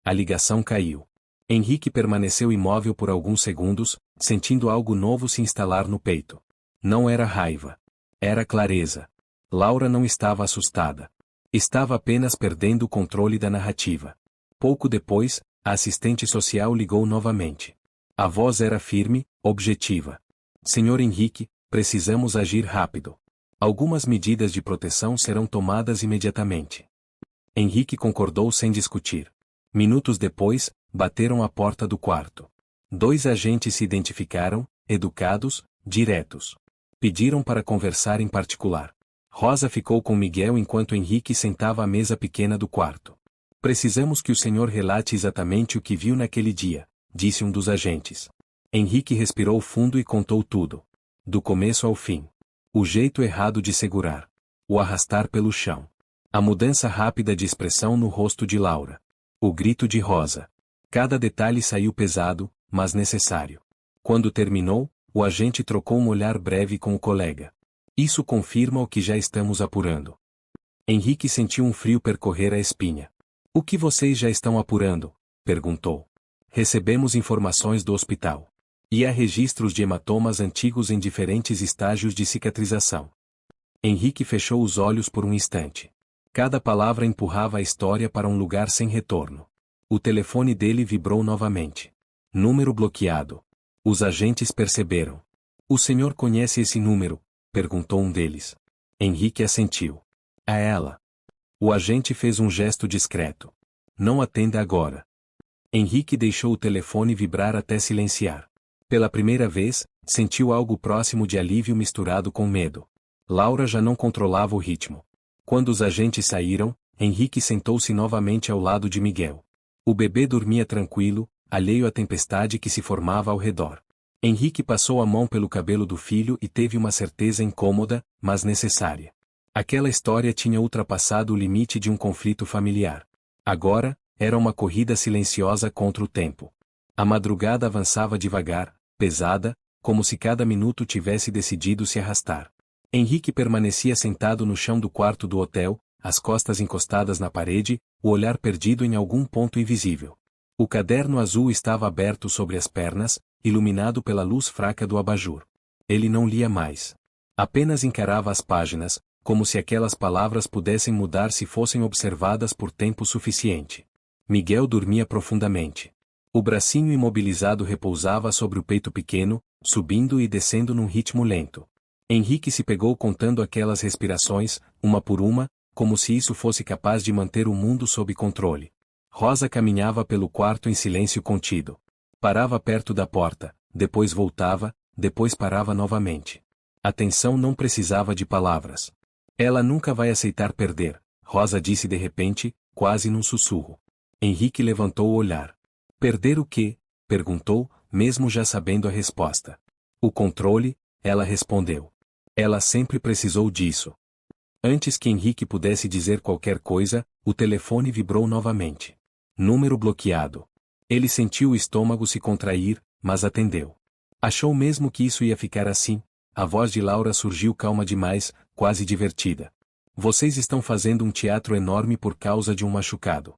A ligação caiu. Henrique permaneceu imóvel por alguns segundos, sentindo algo novo se instalar no peito. Não era raiva. Era clareza. Laura não estava assustada. Estava apenas perdendo o controle da narrativa. Pouco depois, a assistente social ligou novamente. A voz era firme, objetiva. Senhor Henrique, precisamos agir rápido. Algumas medidas de proteção serão tomadas imediatamente. Henrique concordou sem discutir. Minutos depois, bateram à porta do quarto. 2 agentes se identificaram, educados, diretos. Pediram para conversar em particular. Rosa ficou com Miguel enquanto Henrique sentava à mesa pequena do quarto. Precisamos que o senhor relate exatamente o que viu naquele dia, disse um dos agentes. Henrique respirou fundo e contou tudo. Do começo ao fim. O jeito errado de segurar. O arrastar pelo chão. A mudança rápida de expressão no rosto de Laura. O grito de Rosa. Cada detalhe saiu pesado, mas necessário. Quando terminou, o agente trocou um olhar breve com o colega. Isso confirma o que já estamos apurando. Henrique sentiu um frio percorrer a espinha. O que vocês já estão apurando? Perguntou. Recebemos informações do hospital. E há registros de hematomas antigos em diferentes estágios de cicatrização. Henrique fechou os olhos por um instante. Cada palavra empurrava a história para um lugar sem retorno. O telefone dele vibrou novamente. Número bloqueado. Os agentes perceberam. O senhor conhece esse número? Perguntou um deles. Henrique assentiu. A ela. O agente fez um gesto discreto. Não atenda agora. Henrique deixou o telefone vibrar até silenciar. Pela primeira vez, sentiu algo próximo de alívio misturado com medo. Laura já não controlava o ritmo. Quando os agentes saíram, Henrique sentou-se novamente ao lado de Miguel. O bebê dormia tranquilo, alheio à tempestade que se formava ao redor. Henrique passou a mão pelo cabelo do filho e teve uma certeza incômoda, mas necessária. Aquela história tinha ultrapassado o limite de um conflito familiar. Agora, era uma corrida silenciosa contra o tempo. A madrugada avançava devagar, pesada, como se cada minuto tivesse decidido se arrastar. Henrique permanecia sentado no chão do quarto do hotel, as costas encostadas na parede, o olhar perdido em algum ponto invisível. O caderno azul estava aberto sobre as pernas, iluminado pela luz fraca do abajur. Ele não lia mais. Apenas encarava as páginas, como se aquelas palavras pudessem mudar se fossem observadas por tempo suficiente. Miguel dormia profundamente. O bracinho imobilizado repousava sobre o peito pequeno, subindo e descendo num ritmo lento. Henrique se pegou contando aquelas respirações, uma por uma, como se isso fosse capaz de manter o mundo sob controle. Rosa caminhava pelo quarto em silêncio contido. Parava perto da porta, depois voltava, depois parava novamente. A tensão não precisava de palavras. Ela nunca vai aceitar perder, Rosa disse de repente, quase num sussurro. Henrique levantou o olhar. Perder o quê? Perguntou, mesmo já sabendo a resposta. O controle, ela respondeu. Ela sempre precisou disso. Antes que Henrique pudesse dizer qualquer coisa, o telefone vibrou novamente. Número bloqueado. Ele sentiu o estômago se contrair, mas atendeu. Achou mesmo que isso ia ficar assim? A voz de Laura surgiu calma demais, quase divertida. Vocês estão fazendo um teatro enorme por causa de um machucado.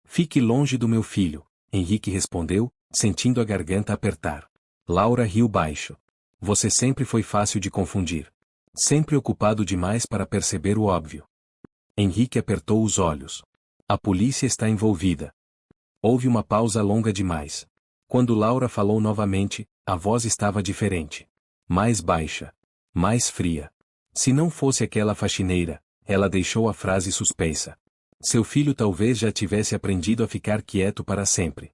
Fique longe do meu filho, Henrique respondeu, sentindo a garganta apertar. Laura riu baixo. Você sempre foi fácil de confundir. Sempre ocupado demais para perceber o óbvio. Henrique apertou os olhos. A polícia está envolvida. Houve uma pausa longa demais. Quando Laura falou novamente, a voz estava diferente. Mais baixa. Mais fria. Se não fosse aquela faxineira, ela deixou a frase suspensa. Seu filho talvez já tivesse aprendido a ficar quieto para sempre.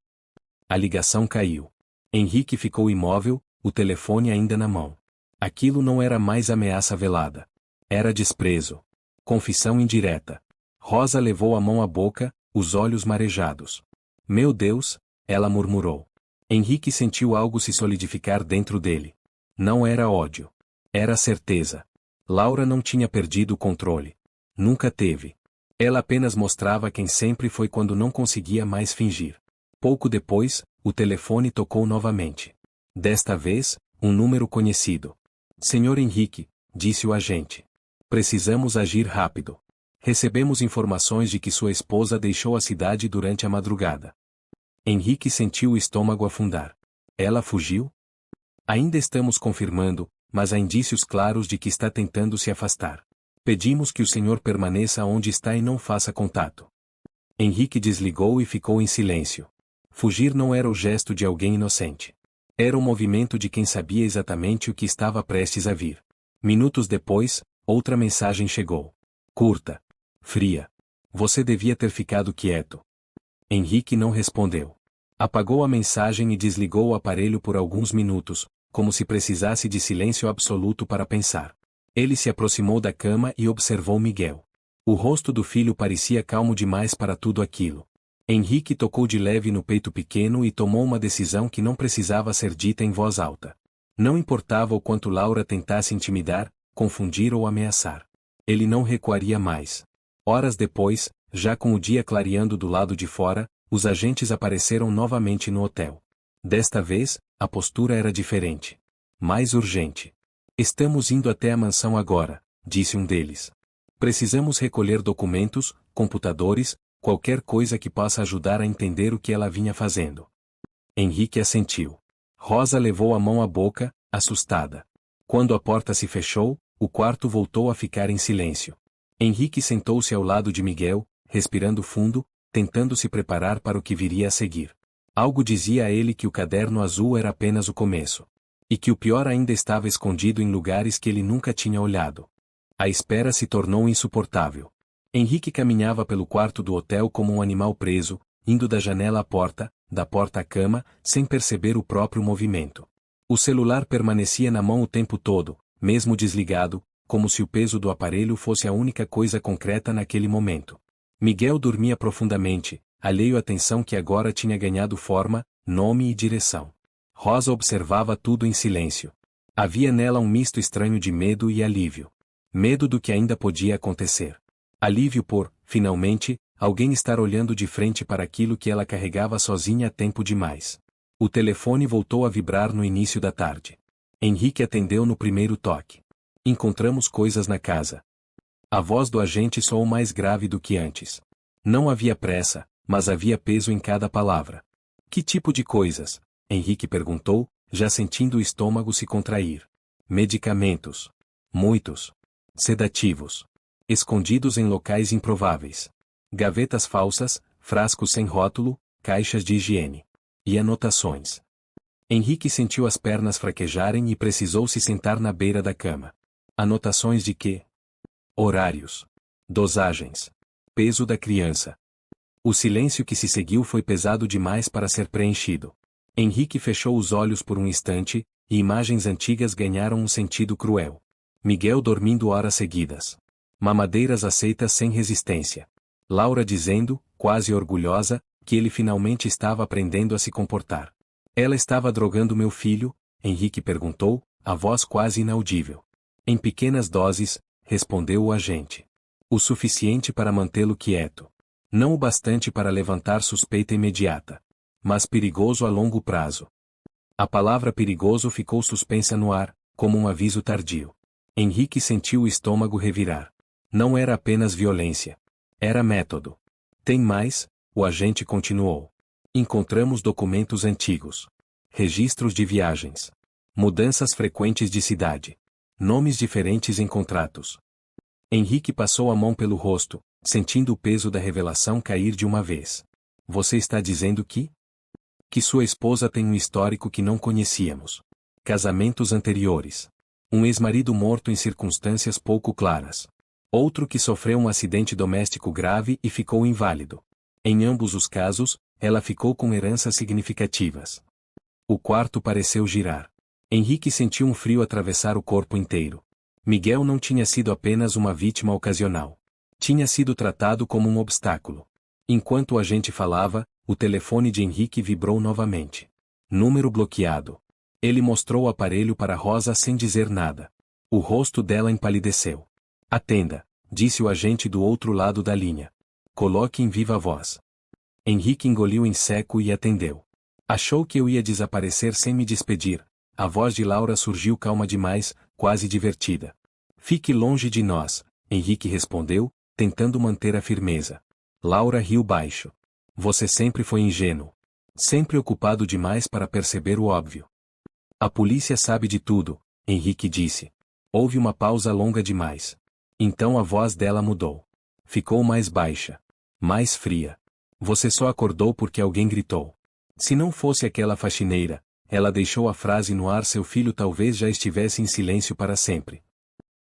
A ligação caiu. Henrique ficou imóvel, o telefone ainda na mão. Aquilo não era mais ameaça velada. Era desprezo. Confissão indireta. Rosa levou a mão à boca, os olhos marejados. Meu Deus, ela murmurou. Henrique sentiu algo se solidificar dentro dele. Não era ódio. Era certeza. Laura não tinha perdido o controle. Nunca teve. Ela apenas mostrava quem sempre foi quando não conseguia mais fingir. Pouco depois, o telefone tocou novamente. Desta vez, um número conhecido. Senhor Henrique, disse o agente. Precisamos agir rápido. Recebemos informações de que sua esposa deixou a cidade durante a madrugada. Henrique sentiu o estômago afundar. Ela fugiu? Ainda estamos confirmando, mas há indícios claros de que está tentando se afastar. Pedimos que o senhor permaneça onde está e não faça contato. Henrique desligou e ficou em silêncio. Fugir não era o gesto de alguém inocente. Era o movimento de quem sabia exatamente o que estava prestes a vir. Minutos depois, outra mensagem chegou. Curta. Fria. Você devia ter ficado quieto. Henrique não respondeu. Apagou a mensagem e desligou o aparelho por alguns minutos, como se precisasse de silêncio absoluto para pensar. Ele se aproximou da cama e observou Miguel. O rosto do filho parecia calmo demais para tudo aquilo. Henrique tocou de leve no peito pequeno e tomou uma decisão que não precisava ser dita em voz alta. Não importava o quanto Laura tentasse intimidar, confundir ou ameaçar. Ele não recuaria mais. Horas depois, já com o dia clareando do lado de fora, os agentes apareceram novamente no hotel. Desta vez, a postura era diferente. Mais urgente. Estamos indo até a mansão agora, disse um deles. Precisamos recolher documentos, computadores, qualquer coisa que possa ajudar a entender o que ela vinha fazendo. Henrique assentiu. Rosa levou a mão à boca, assustada. Quando a porta se fechou, o quarto voltou a ficar em silêncio. Henrique sentou-se ao lado de Miguel, respirando fundo, tentando se preparar para o que viria a seguir. Algo dizia a ele que o caderno azul era apenas o começo. E que o pior ainda estava escondido em lugares que ele nunca tinha olhado. A espera se tornou insuportável. Henrique caminhava pelo quarto do hotel como um animal preso, indo da janela à porta, da porta à cama, sem perceber o próprio movimento. O celular permanecia na mão o tempo todo, mesmo desligado, como se o peso do aparelho fosse a única coisa concreta naquele momento. Miguel dormia profundamente, alheio à tensão que agora tinha ganhado forma, nome e direção. Rosa observava tudo em silêncio. Havia nela um misto estranho de medo e alívio. Medo do que ainda podia acontecer. Alívio por, finalmente, alguém estar olhando de frente para aquilo que ela carregava sozinha há tempo demais. O telefone voltou a vibrar no início da tarde. Henrique atendeu no primeiro toque. Encontramos coisas na casa. A voz do agente soou mais grave do que antes. Não havia pressa, mas havia peso em cada palavra. Que tipo de coisas? Henrique perguntou, já sentindo o estômago se contrair. Medicamentos. Muitos. Sedativos. Escondidos em locais improváveis. Gavetas falsas, frascos sem rótulo, caixas de higiene. E anotações. Henrique sentiu as pernas fraquejarem e precisou se sentar na beira da cama. Anotações de quê? Horários. Dosagens. Peso da criança. O silêncio que se seguiu foi pesado demais para ser preenchido. Henrique fechou os olhos por um instante, e imagens antigas ganharam um sentido cruel. Miguel dormindo horas seguidas. Mamadeiras aceitas sem resistência. Laura dizendo, quase orgulhosa, que ele finalmente estava aprendendo a se comportar. Ela estava drogando meu filho? Henrique perguntou, a voz quase inaudível. Em pequenas doses, respondeu o agente. O suficiente para mantê-lo quieto. Não o bastante para levantar suspeita imediata. Mas perigoso a longo prazo. A palavra perigoso ficou suspensa no ar, como um aviso tardio. Henrique sentiu o estômago revirar. Não era apenas violência. Era método. Tem mais, o agente continuou. Encontramos documentos antigos. Registros de viagens. Mudanças frequentes de cidade. Nomes diferentes em contratos. Henrique passou a mão pelo rosto, sentindo o peso da revelação cair de uma vez. Você está dizendo que? Que sua esposa tem um histórico que não conhecíamos. Casamentos anteriores. Um ex-marido morto em circunstâncias pouco claras. Outro que sofreu um acidente doméstico grave e ficou inválido. Em ambos os casos, ela ficou com heranças significativas. O quarto pareceu girar. Henrique sentiu um frio atravessar o corpo inteiro. Miguel não tinha sido apenas uma vítima ocasional. Tinha sido tratado como um obstáculo. Enquanto o agente falava, o telefone de Henrique vibrou novamente. Número bloqueado. Ele mostrou o aparelho para Rosa sem dizer nada. O rosto dela empalideceu. Atenda, disse o agente do outro lado da linha. Coloque em viva voz. Henrique engoliu em seco e atendeu. Achou que eu ia desaparecer sem me despedir. A voz de Laura surgiu calma demais, quase divertida. Fique longe de nós, Henrique respondeu, tentando manter a firmeza. Laura riu baixo. Você sempre foi ingênuo. Sempre ocupado demais para perceber o óbvio. A polícia sabe de tudo, Henrique disse. Houve uma pausa longa demais. Então a voz dela mudou. Ficou mais baixa. Mais fria. Você só acordou porque alguém gritou. Se não fosse aquela faxineira, ela deixou a frase no ar, seu filho talvez já estivesse em silêncio para sempre.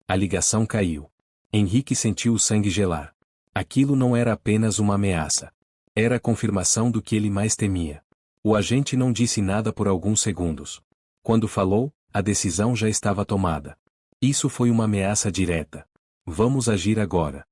A ligação caiu. Henrique sentiu o sangue gelar. Aquilo não era apenas uma ameaça. Era a confirmação do que ele mais temia. O agente não disse nada por alguns segundos. Quando falou, a decisão já estava tomada. Isso foi uma ameaça direta. Vamos agir agora.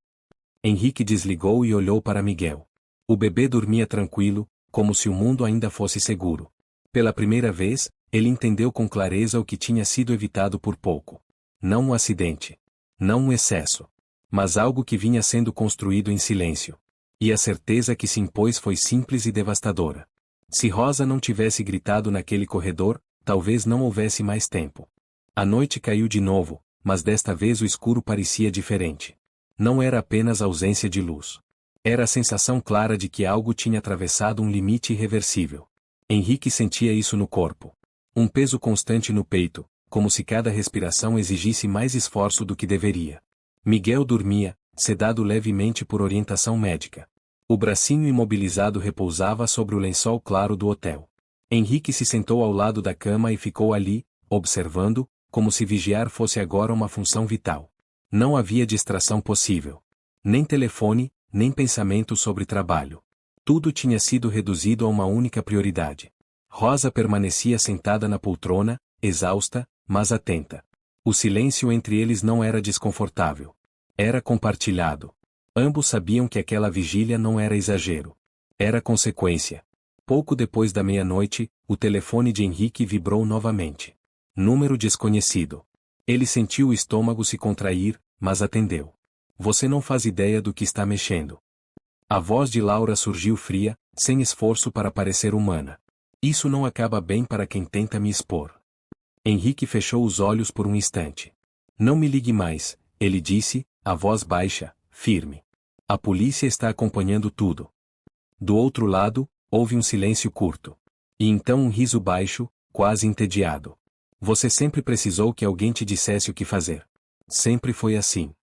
Henrique desligou e olhou para Miguel. O bebê dormia tranquilo, como se o mundo ainda fosse seguro. Pela primeira vez, ele entendeu com clareza o que tinha sido evitado por pouco. Não um acidente. Não um excesso. Mas algo que vinha sendo construído em silêncio. E a certeza que se impôs foi simples e devastadora. Se Rosa não tivesse gritado naquele corredor, talvez não houvesse mais tempo. A noite caiu de novo, mas desta vez o escuro parecia diferente. Não era apenas ausência de luz. Era a sensação clara de que algo tinha atravessado um limite irreversível. Henrique sentia isso no corpo. Um peso constante no peito, como se cada respiração exigisse mais esforço do que deveria. Miguel dormia, sedado levemente por orientação médica. O bracinho imobilizado repousava sobre o lençol claro do hotel. Henrique se sentou ao lado da cama e ficou ali, observando, como se vigiar fosse agora uma função vital. Não havia distração possível. Nem telefone, nem pensamento sobre trabalho. Tudo tinha sido reduzido a uma única prioridade. Rosa permanecia sentada na poltrona, exausta, mas atenta. O silêncio entre eles não era desconfortável. Era compartilhado. Ambos sabiam que aquela vigília não era exagero. Era consequência. Pouco depois da meia-noite, o telefone de Henrique vibrou novamente. Número desconhecido. Ele sentiu o estômago se contrair, mas atendeu. Você não faz ideia do que está mexendo. A voz de Laura surgiu fria, sem esforço para parecer humana. Isso não acaba bem para quem tenta me expor. Henrique fechou os olhos por um instante. Não me ligue mais, ele disse, a voz baixa, firme. A polícia está acompanhando tudo. Do outro lado, houve um silêncio curto. E então um riso baixo, quase entediado. Você sempre precisou que alguém te dissesse o que fazer. Sempre foi assim.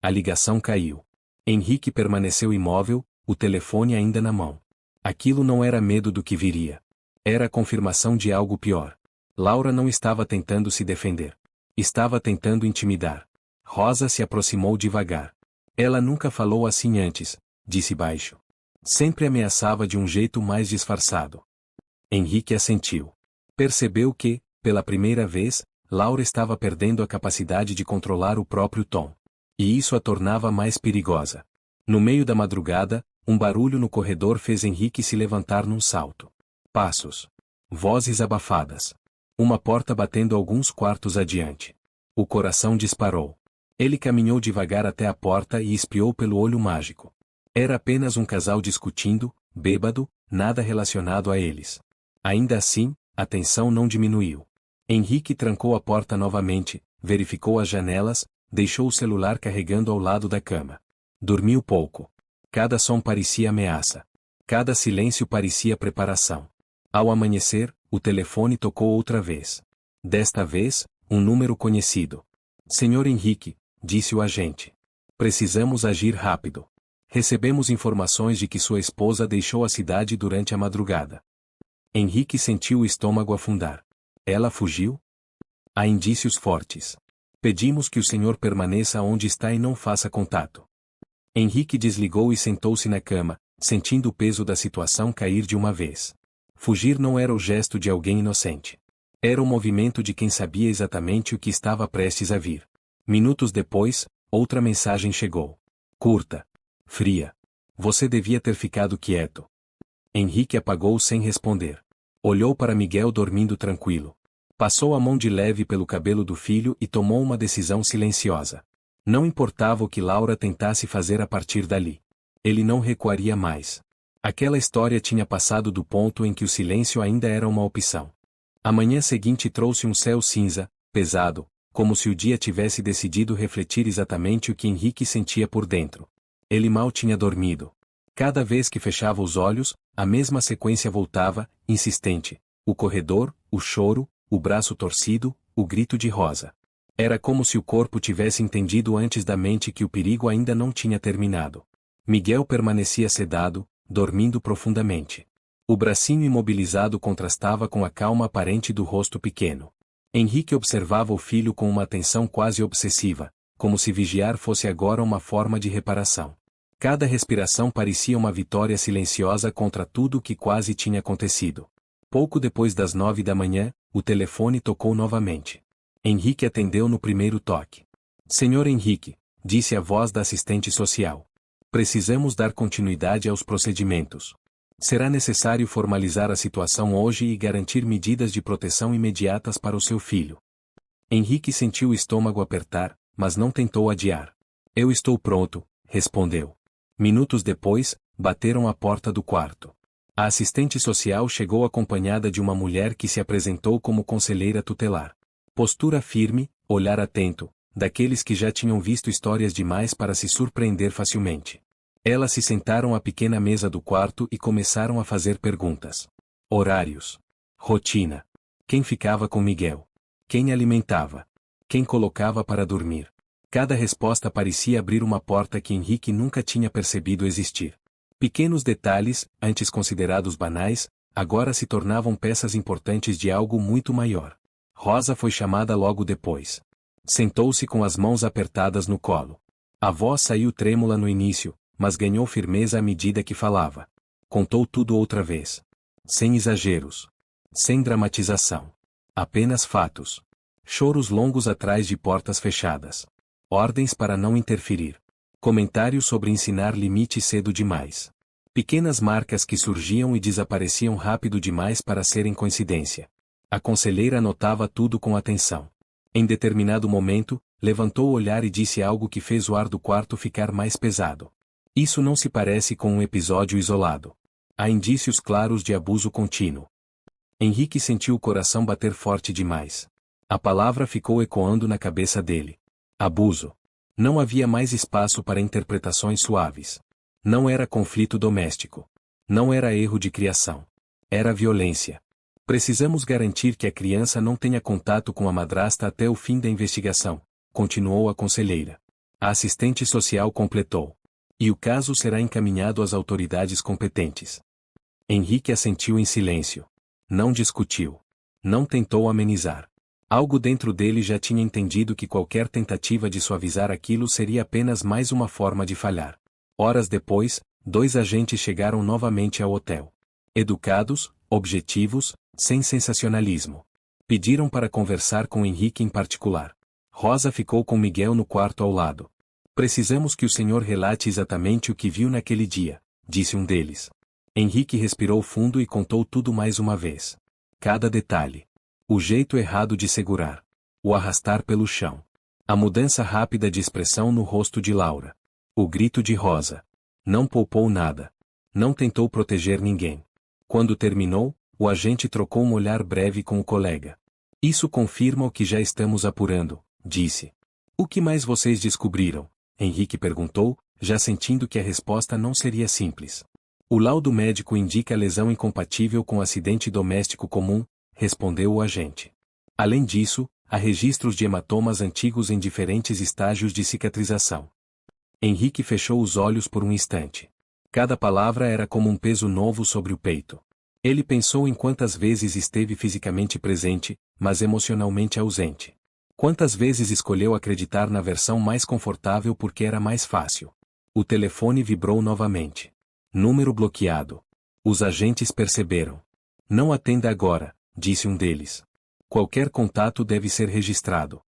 A ligação caiu. Henrique permaneceu imóvel, o telefone ainda na mão. Aquilo não era medo do que viria. Era a confirmação de algo pior. Laura não estava tentando se defender. Estava tentando intimidar. Rosa se aproximou devagar. Ela nunca falou assim antes, disse baixo. Sempre ameaçava de um jeito mais disfarçado. Henrique assentiu. Percebeu que, pela primeira vez, Laura estava perdendo a capacidade de controlar o próprio tom. E isso a tornava mais perigosa. No meio da madrugada, um barulho no corredor fez Henrique se levantar num salto. Passos. Vozes abafadas. Uma porta batendo alguns quartos adiante. O coração disparou. Ele caminhou devagar até a porta e espiou pelo olho mágico. Era apenas um casal discutindo, bêbado, nada relacionado a eles. Ainda assim, a tensão não diminuiu. Henrique trancou a porta novamente, verificou as janelas, deixou o celular carregando ao lado da cama. Dormiu pouco. Cada som parecia ameaça. Cada silêncio parecia preparação. Ao amanhecer, o telefone tocou outra vez. Desta vez, um número conhecido. Senhor Henrique, disse o agente. Precisamos agir rápido. Recebemos informações de que sua esposa deixou a cidade durante a madrugada. Henrique sentiu o estômago afundar. Ela fugiu? Há indícios fortes. Pedimos que o senhor permaneça onde está e não faça contato. Henrique desligou e sentou-se na cama, sentindo o peso da situação cair de uma vez. Fugir não era o gesto de alguém inocente. Era o movimento de quem sabia exatamente o que estava prestes a vir. Minutos depois, outra mensagem chegou. Curta. Fria. Você devia ter ficado quieto. Henrique apagou sem responder. Olhou para Miguel dormindo tranquilo. Passou a mão de leve pelo cabelo do filho e tomou uma decisão silenciosa. Não importava o que Laura tentasse fazer a partir dali. Ele não recuaria mais. Aquela história tinha passado do ponto em que o silêncio ainda era uma opção. A manhã seguinte trouxe um céu cinza, pesado, como se o dia tivesse decidido refletir exatamente o que Henrique sentia por dentro. Ele mal tinha dormido. Cada vez que fechava os olhos, a mesma sequência voltava, insistente. O corredor, o choro, o braço torcido, o grito de Rosa. Era como se o corpo tivesse entendido antes da mente que o perigo ainda não tinha terminado. Miguel permanecia sedado, dormindo profundamente. O bracinho imobilizado contrastava com a calma aparente do rosto pequeno. Henrique observava o filho com uma atenção quase obsessiva, como se vigiar fosse agora uma forma de reparação. Cada respiração parecia uma vitória silenciosa contra tudo o que quase tinha acontecido. Pouco depois das 9 da manhã, o telefone tocou novamente. Henrique atendeu no primeiro toque. Senhor Henrique, disse a voz da assistente social. Precisamos dar continuidade aos procedimentos. Será necessário formalizar a situação hoje e garantir medidas de proteção imediatas para o seu filho. Henrique sentiu o estômago apertar, mas não tentou adiar. Eu estou pronto, respondeu. Minutos depois, bateram à porta do quarto. A assistente social chegou acompanhada de uma mulher que se apresentou como conselheira tutelar. Postura firme, olhar atento, daqueles que já tinham visto histórias demais para se surpreender facilmente. Elas se sentaram à pequena mesa do quarto e começaram a fazer perguntas. Horários. Rotina. Quem ficava com Miguel? Quem alimentava? Quem colocava para dormir? Cada resposta parecia abrir uma porta que Henrique nunca tinha percebido existir. Pequenos detalhes, antes considerados banais, agora se tornavam peças importantes de algo muito maior. Rosa foi chamada logo depois. Sentou-se com as mãos apertadas no colo. A voz saiu trêmula no início, mas ganhou firmeza à medida que falava. Contou tudo outra vez. Sem exageros. Sem dramatização. Apenas fatos. Choros longos atrás de portas fechadas. Ordens para não interferir. Comentários sobre ensinar limite cedo demais. Pequenas marcas que surgiam e desapareciam rápido demais para serem coincidência. A conselheira anotava tudo com atenção. Em determinado momento, levantou o olhar e disse algo que fez o ar do quarto ficar mais pesado. Isso não se parece com um episódio isolado. Há indícios claros de abuso contínuo. Henrique sentiu o coração bater forte demais. A palavra ficou ecoando na cabeça dele. Abuso. Não havia mais espaço para interpretações suaves. Não era conflito doméstico. Não era erro de criação. Era violência. Precisamos garantir que a criança não tenha contato com a madrasta até o fim da investigação, continuou a conselheira. A assistente social completou. E o caso será encaminhado às autoridades competentes. Henrique assentiu em silêncio. Não discutiu. Não tentou amenizar. Algo dentro dele já tinha entendido que qualquer tentativa de suavizar aquilo seria apenas mais uma forma de falhar. Horas depois, 2 agentes chegaram novamente ao hotel. Educados, objetivos, sem sensacionalismo. Pediram para conversar com Henrique em particular. Rosa ficou com Miguel no quarto ao lado. Precisamos que o senhor relate exatamente o que viu naquele dia, disse um deles. Henrique respirou fundo e contou tudo mais uma vez. Cada detalhe. O jeito errado de segurar. O arrastar pelo chão. A mudança rápida de expressão no rosto de Laura. O grito de Rosa. Não poupou nada. Não tentou proteger ninguém. Quando terminou, o agente trocou um olhar breve com o colega. Isso confirma o que já estamos apurando, disse. O que mais vocês descobriram? Henrique perguntou, já sentindo que a resposta não seria simples. O laudo médico indica lesão incompatível com acidente doméstico comum, respondeu o agente. Além disso, há registros de hematomas antigos em diferentes estágios de cicatrização. Henrique fechou os olhos por um instante. Cada palavra era como um peso novo sobre o peito. Ele pensou em quantas vezes esteve fisicamente presente, mas emocionalmente ausente. Quantas vezes escolheu acreditar na versão mais confortável porque era mais fácil. O telefone vibrou novamente. Número bloqueado. Os agentes perceberam. Não atenda agora, disse um deles. Qualquer contato deve ser registrado.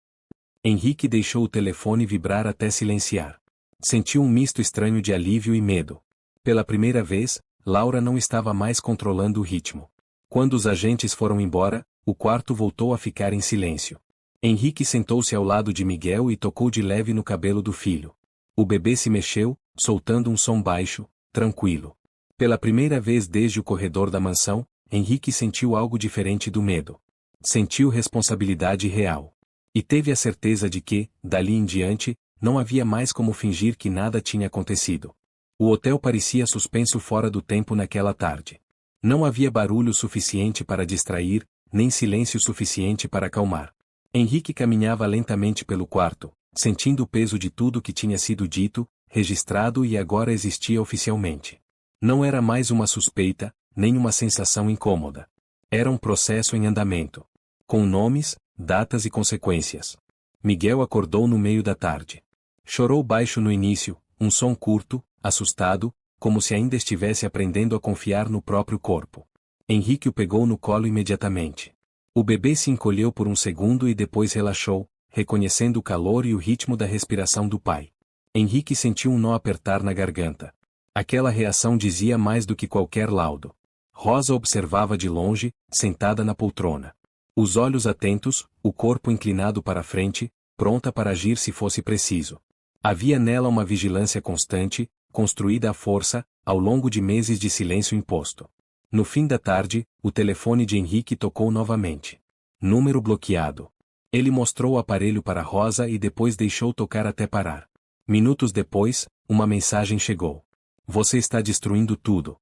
Henrique deixou o telefone vibrar até silenciar. Sentiu um misto estranho de alívio e medo. Pela primeira vez, Laura não estava mais controlando o ritmo. Quando os agentes foram embora, o quarto voltou a ficar em silêncio. Henrique sentou-se ao lado de Miguel e tocou de leve no cabelo do filho. O bebê se mexeu, soltando um som baixo, tranquilo. Pela primeira vez desde o corredor da mansão, Henrique sentiu algo diferente do medo. Sentiu responsabilidade real. E teve a certeza de que, dali em diante, não havia mais como fingir que nada tinha acontecido. O hotel parecia suspenso fora do tempo naquela tarde. Não havia barulho suficiente para distrair, nem silêncio suficiente para acalmar. Henrique caminhava lentamente pelo quarto, sentindo o peso de tudo que tinha sido dito, registrado e agora existia oficialmente. Não era mais uma suspeita, nem uma sensação incômoda. Era um processo em andamento. Com nomes, datas e consequências. Miguel acordou no meio da tarde. Chorou baixo no início, um som curto, assustado, como se ainda estivesse aprendendo a confiar no próprio corpo. Henrique o pegou no colo imediatamente. O bebê se encolheu por um segundo e depois relaxou, reconhecendo o calor e o ritmo da respiração do pai. Henrique sentiu um nó apertar na garganta. Aquela reação dizia mais do que qualquer laudo. Rosa observava de longe, sentada na poltrona. Os olhos atentos, o corpo inclinado para a frente, pronta para agir se fosse preciso. Havia nela uma vigilância constante, construída à força, ao longo de meses de silêncio imposto. No fim da tarde, o telefone de Henrique tocou novamente. Número bloqueado. Ele mostrou o aparelho para Rosa e depois deixou tocar até parar. Minutos depois, uma mensagem chegou. Você está destruindo tudo.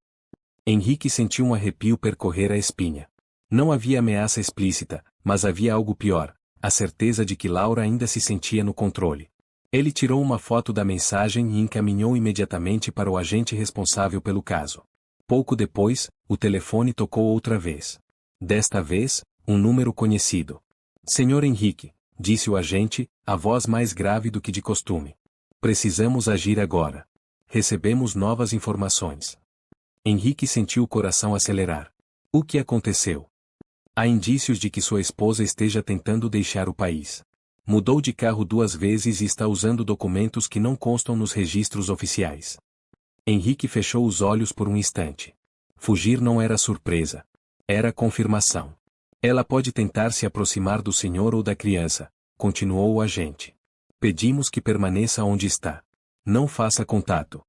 Henrique sentiu um arrepio percorrer a espinha. Não havia ameaça explícita, mas havia algo pior, a certeza de que Laura ainda se sentia no controle. Ele tirou uma foto da mensagem e encaminhou imediatamente para o agente responsável pelo caso. Pouco depois, o telefone tocou outra vez. Desta vez, um número conhecido. Senhor Henrique, disse o agente, a voz mais grave do que de costume. Precisamos agir agora. Recebemos novas informações. Henrique sentiu o coração acelerar. O que aconteceu? Há indícios de que sua esposa esteja tentando deixar o país. Mudou de carro 2 vezes e está usando documentos que não constam nos registros oficiais. Henrique fechou os olhos por um instante. Fugir não era surpresa. Era confirmação. Ela pode tentar se aproximar do senhor ou da criança, continuou o agente. Pedimos que permaneça onde está. Não faça contato.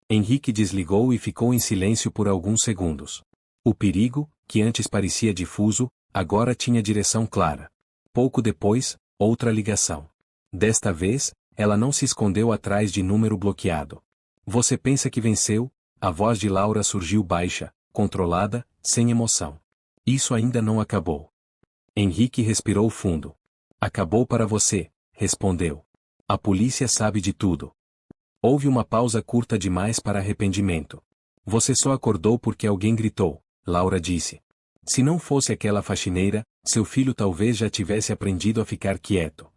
Henrique desligou e ficou em silêncio por alguns segundos. O perigo, que antes parecia difuso, agora tinha direção clara. Pouco depois, outra ligação. Desta vez, ela não se escondeu atrás de número bloqueado. Você pensa que venceu? A voz de Laura surgiu baixa, controlada, sem emoção. Isso ainda não acabou. Henrique respirou fundo. Acabou para você, respondeu. A polícia sabe de tudo. Houve uma pausa curta demais para arrependimento. Você só acordou porque alguém gritou, Laura disse. Se não fosse aquela faxineira, seu filho talvez já tivesse aprendido a ficar quieto.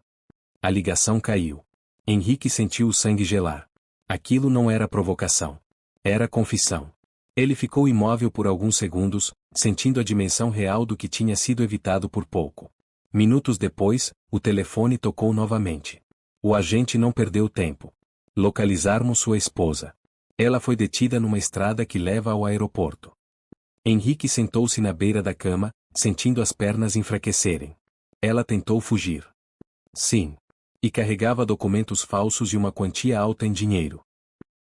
A ligação caiu. Henrique sentiu o sangue gelar. Aquilo não era provocação. Era confissão. Ele ficou imóvel por alguns segundos, sentindo a dimensão real do que tinha sido evitado por pouco. Minutos depois, o telefone tocou novamente. O agente não perdeu tempo. Localizarmos sua esposa. Ela foi detida numa estrada que leva ao aeroporto. Henrique sentou-se na beira da cama, sentindo as pernas enfraquecerem. Ela tentou fugir. Sim. E carregava documentos falsos e uma quantia alta em dinheiro.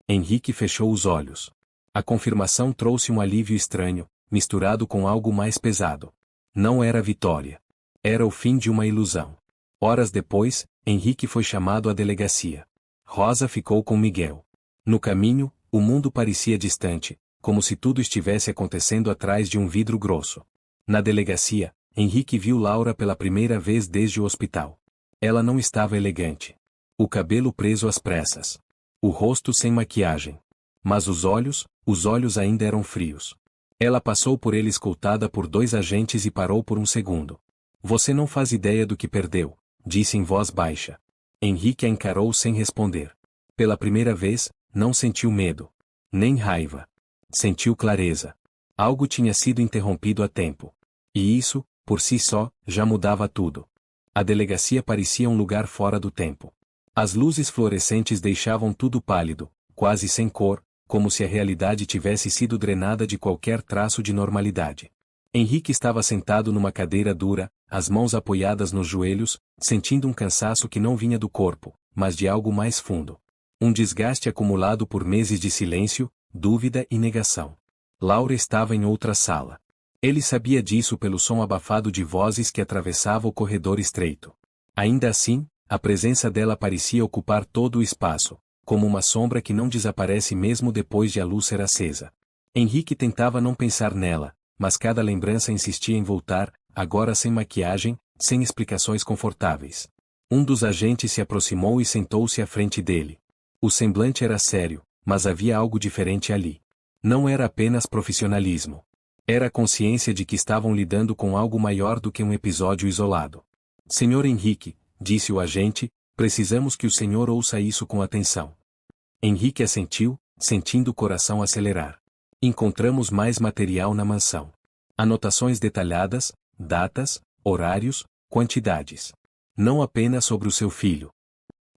Henrique fechou os olhos. A confirmação trouxe um alívio estranho, misturado com algo mais pesado. Não era vitória. Era o fim de uma ilusão. Horas depois, Henrique foi chamado à delegacia. Rosa ficou com Miguel. No caminho, o mundo parecia distante, como se tudo estivesse acontecendo atrás de um vidro grosso. Na delegacia, Henrique viu Laura pela primeira vez desde o hospital. Ela não estava elegante. O cabelo preso às pressas. O rosto sem maquiagem. Mas os olhos ainda eram frios. Ela passou por ele escoltada por 2 agentes e parou por um segundo. Você não faz ideia do que perdeu, disse em voz baixa. Henrique a encarou sem responder. Pela primeira vez, não sentiu medo. Nem raiva. Sentiu clareza. Algo tinha sido interrompido a tempo. E isso, por si só, já mudava tudo. A delegacia parecia um lugar fora do tempo. As luzes fluorescentes deixavam tudo pálido, quase sem cor, como se a realidade tivesse sido drenada de qualquer traço de normalidade. Henrique estava sentado numa cadeira dura, as mãos apoiadas nos joelhos, sentindo um cansaço que não vinha do corpo, mas de algo mais fundo. Um desgaste acumulado por meses de silêncio, dúvida e negação. Laura estava em outra sala. Ele sabia disso pelo som abafado de vozes que atravessava o corredor estreito. Ainda assim, a presença dela parecia ocupar todo o espaço, como uma sombra que não desaparece mesmo depois de a luz ser acesa. Henrique tentava não pensar nela, mas cada lembrança insistia em voltar, agora sem maquiagem, sem explicações confortáveis. Um dos agentes se aproximou e sentou-se à frente dele. O semblante era sério, mas havia algo diferente ali. Não era apenas profissionalismo. Era a consciência de que estavam lidando com algo maior do que um episódio isolado. Senhor Henrique, disse o agente, precisamos que o senhor ouça isso com atenção. Henrique assentiu, sentindo o coração acelerar. Encontramos mais material na mansão. Anotações detalhadas, datas, horários, quantidades. Não apenas sobre o seu filho.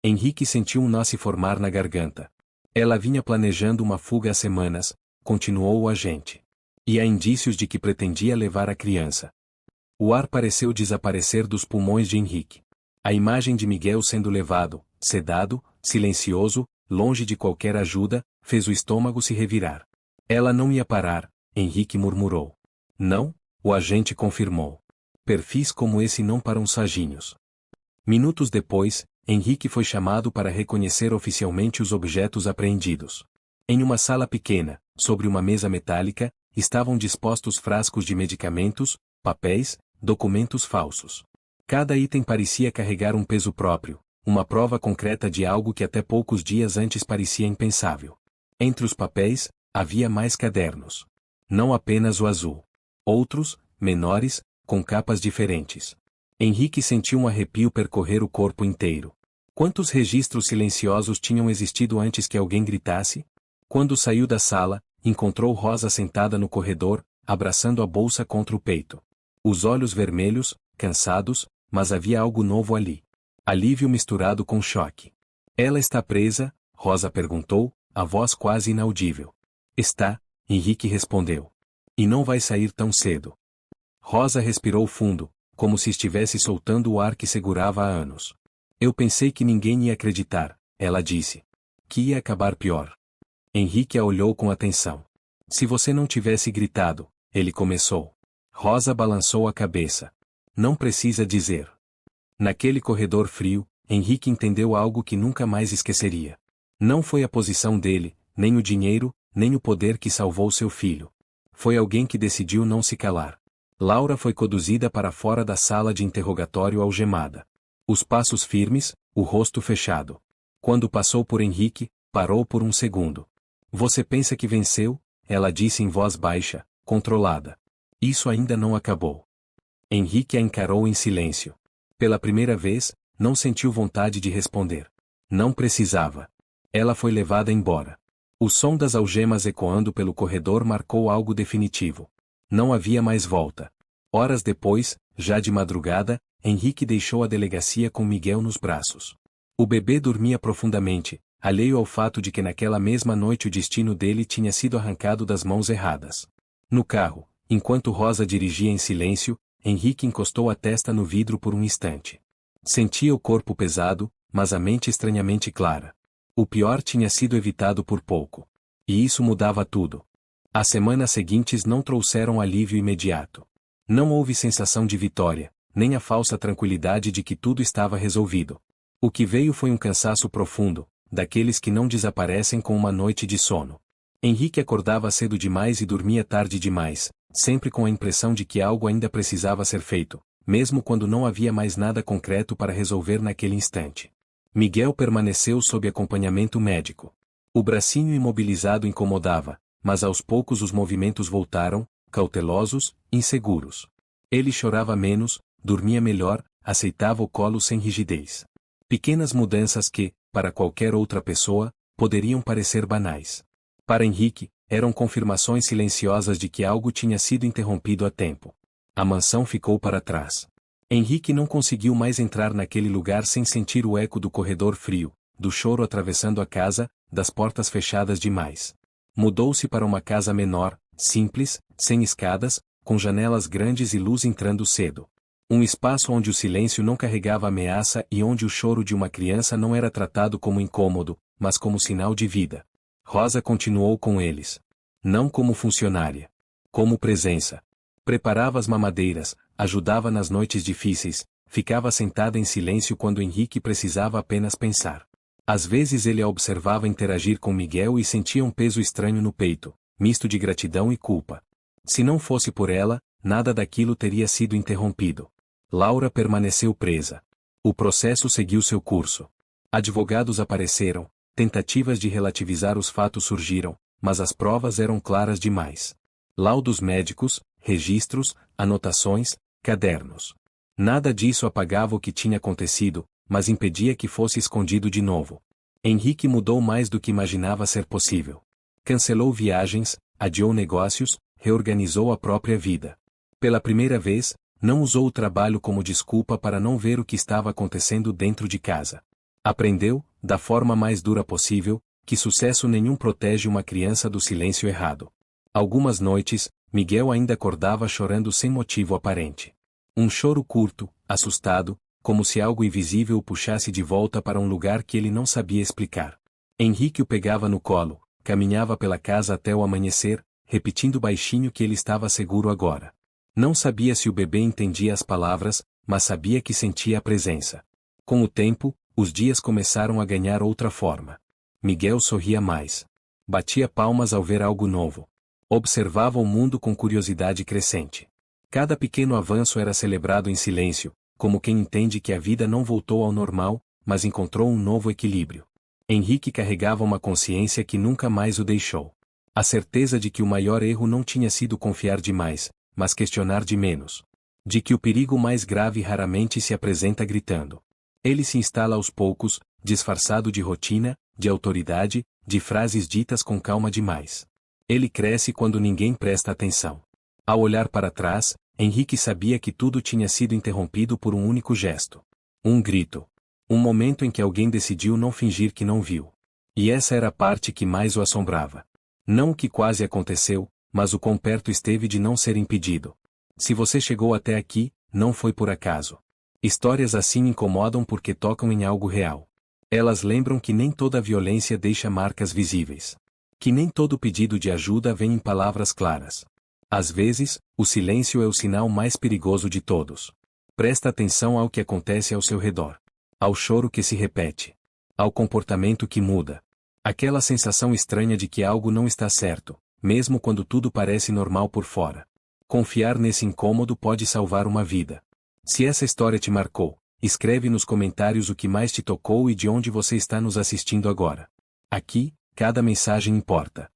Henrique sentiu um nó se formar na garganta. Ela vinha planejando uma fuga há semanas, continuou o agente. E há indícios de que pretendia levar a criança. O ar pareceu desaparecer dos pulmões de Henrique. A imagem de Miguel sendo levado, sedado, silencioso, longe de qualquer ajuda, fez o estômago se revirar. Ela não ia parar, Henrique murmurou. Não, o agente confirmou. Perfis como esse não param sozinhos. Minutos depois, Henrique foi chamado para reconhecer oficialmente os objetos apreendidos. Em uma sala pequena, sobre uma mesa metálica, estavam dispostos frascos de medicamentos, papéis, documentos falsos. Cada item parecia carregar um peso próprio, uma prova concreta de algo que até poucos dias antes parecia impensável. Entre os papéis, havia mais cadernos. Não apenas o azul. Outros, menores, com capas diferentes. Henrique sentiu um arrepio percorrer o corpo inteiro. Quantos registros silenciosos tinham existido antes que alguém gritasse? Quando saiu da sala, encontrou Rosa sentada no corredor, abraçando a bolsa contra o peito. Os olhos vermelhos, cansados, mas havia algo novo ali. Alívio misturado com choque. Ela está presa? Rosa perguntou, a voz quase inaudível. Está, Henrique respondeu. E não vai sair tão cedo. Rosa respirou fundo, como se estivesse soltando o ar que segurava há anos. Eu pensei que ninguém ia acreditar, ela disse. Que ia acabar pior. Henrique a olhou com atenção. Se você não tivesse gritado, ele começou. Rosa balançou a cabeça. Não precisa dizer. Naquele corredor frio, Henrique entendeu algo que nunca mais esqueceria. Não foi a posição dele, nem o dinheiro, nem o poder que salvou seu filho. Foi alguém que decidiu não se calar. Laura foi conduzida para fora da sala de interrogatório algemada. Os passos firmes, o rosto fechado. Quando passou por Henrique, parou por um segundo. Você pensa que venceu? Ela disse em voz baixa, controlada. Isso ainda não acabou. Henrique a encarou em silêncio. Pela primeira vez, não sentiu vontade de responder. Não precisava. Ela foi levada embora. O som das algemas ecoando pelo corredor marcou algo definitivo. Não havia mais volta. Horas depois, já de madrugada, Henrique deixou a delegacia com Miguel nos braços. O bebê dormia profundamente, alheio ao fato de que naquela mesma noite o destino dele tinha sido arrancado das mãos erradas. No carro, enquanto Rosa dirigia em silêncio, Henrique encostou a testa no vidro por um instante. Sentia o corpo pesado, mas a mente estranhamente clara. O pior tinha sido evitado por pouco. E isso mudava tudo. As semanas seguintes não trouxeram alívio imediato. Não houve sensação de vitória, nem a falsa tranquilidade de que tudo estava resolvido. O que veio foi um cansaço profundo, daqueles que não desaparecem com uma noite de sono. Henrique acordava cedo demais e dormia tarde demais, sempre com a impressão de que algo ainda precisava ser feito, mesmo quando não havia mais nada concreto para resolver naquele instante. Miguel permaneceu sob acompanhamento médico. O bracinho imobilizado incomodava, mas aos poucos os movimentos voltaram, cautelosos, inseguros. Ele chorava menos, dormia melhor, aceitava o colo sem rigidez. Pequenas mudanças que, para qualquer outra pessoa, poderiam parecer banais. Para Henrique, eram confirmações silenciosas de que algo tinha sido interrompido a tempo. A mansão ficou para trás. Henrique não conseguiu mais entrar naquele lugar sem sentir o eco do corredor frio, do choro atravessando a casa, das portas fechadas demais. Mudou-se para uma casa menor, simples, sem escadas, com janelas grandes e luz entrando cedo. Um espaço onde o silêncio não carregava ameaça e onde o choro de uma criança não era tratado como incômodo, mas como sinal de vida. Rosa continuou com eles. Não como funcionária. Como presença. Preparava as mamadeiras, ajudava nas noites difíceis, ficava sentada em silêncio quando Henrique precisava apenas pensar. Às vezes ele a observava interagir com Miguel e sentia um peso estranho no peito, misto de gratidão e culpa. Se não fosse por ela, nada daquilo teria sido interrompido. Laura permaneceu presa. O processo seguiu seu curso. Advogados apareceram, tentativas de relativizar os fatos surgiram, mas as provas eram claras demais. Laudos médicos, registros, anotações, cadernos. Nada disso apagava o que tinha acontecido, mas impedia que fosse escondido de novo. Henrique mudou mais do que imaginava ser possível. Cancelou viagens, adiou negócios, reorganizou a própria vida. Pela primeira vez, não usou o trabalho como desculpa para não ver o que estava acontecendo dentro de casa. Aprendeu, da forma mais dura possível, que sucesso nenhum protege uma criança do silêncio errado. Algumas noites, Miguel ainda acordava chorando sem motivo aparente. Um choro curto, assustado, como se algo invisível o puxasse de volta para um lugar que ele não sabia explicar. Henrique o pegava no colo, caminhava pela casa até o amanhecer, repetindo baixinho que ele estava seguro agora. Não sabia se o bebê entendia as palavras, mas sabia que sentia a presença. Com o tempo, os dias começaram a ganhar outra forma. Miguel sorria mais. Batia palmas ao ver algo novo. Observava o mundo com curiosidade crescente. Cada pequeno avanço era celebrado em silêncio, como quem entende que a vida não voltou ao normal, mas encontrou um novo equilíbrio. Henrique carregava uma consciência que nunca mais o deixou. A certeza de que o maior erro não tinha sido confiar demais, mas questionar de menos. De que o perigo mais grave raramente se apresenta gritando. Ele se instala aos poucos, disfarçado de rotina, de autoridade, de frases ditas com calma demais. Ele cresce quando ninguém presta atenção. Ao olhar para trás, Henrique sabia que tudo tinha sido interrompido por um único gesto. Um grito. Um momento em que alguém decidiu não fingir que não viu. E essa era a parte que mais o assombrava. Não o que quase aconteceu, mas o quão perto esteve de não ser impedido. Se você chegou até aqui, não foi por acaso. Histórias assim incomodam porque tocam em algo real. Elas lembram que nem toda violência deixa marcas visíveis. Que nem todo pedido de ajuda vem em palavras claras. Às vezes, o silêncio é o sinal mais perigoso de todos. Presta atenção ao que acontece ao seu redor. Ao choro que se repete. Ao comportamento que muda. Aquela sensação estranha de que algo não está certo, mesmo quando tudo parece normal por fora. Confiar nesse incômodo pode salvar uma vida. Se essa história te marcou, escreve nos comentários o que mais te tocou e de onde você está nos assistindo agora. Aqui, cada mensagem importa.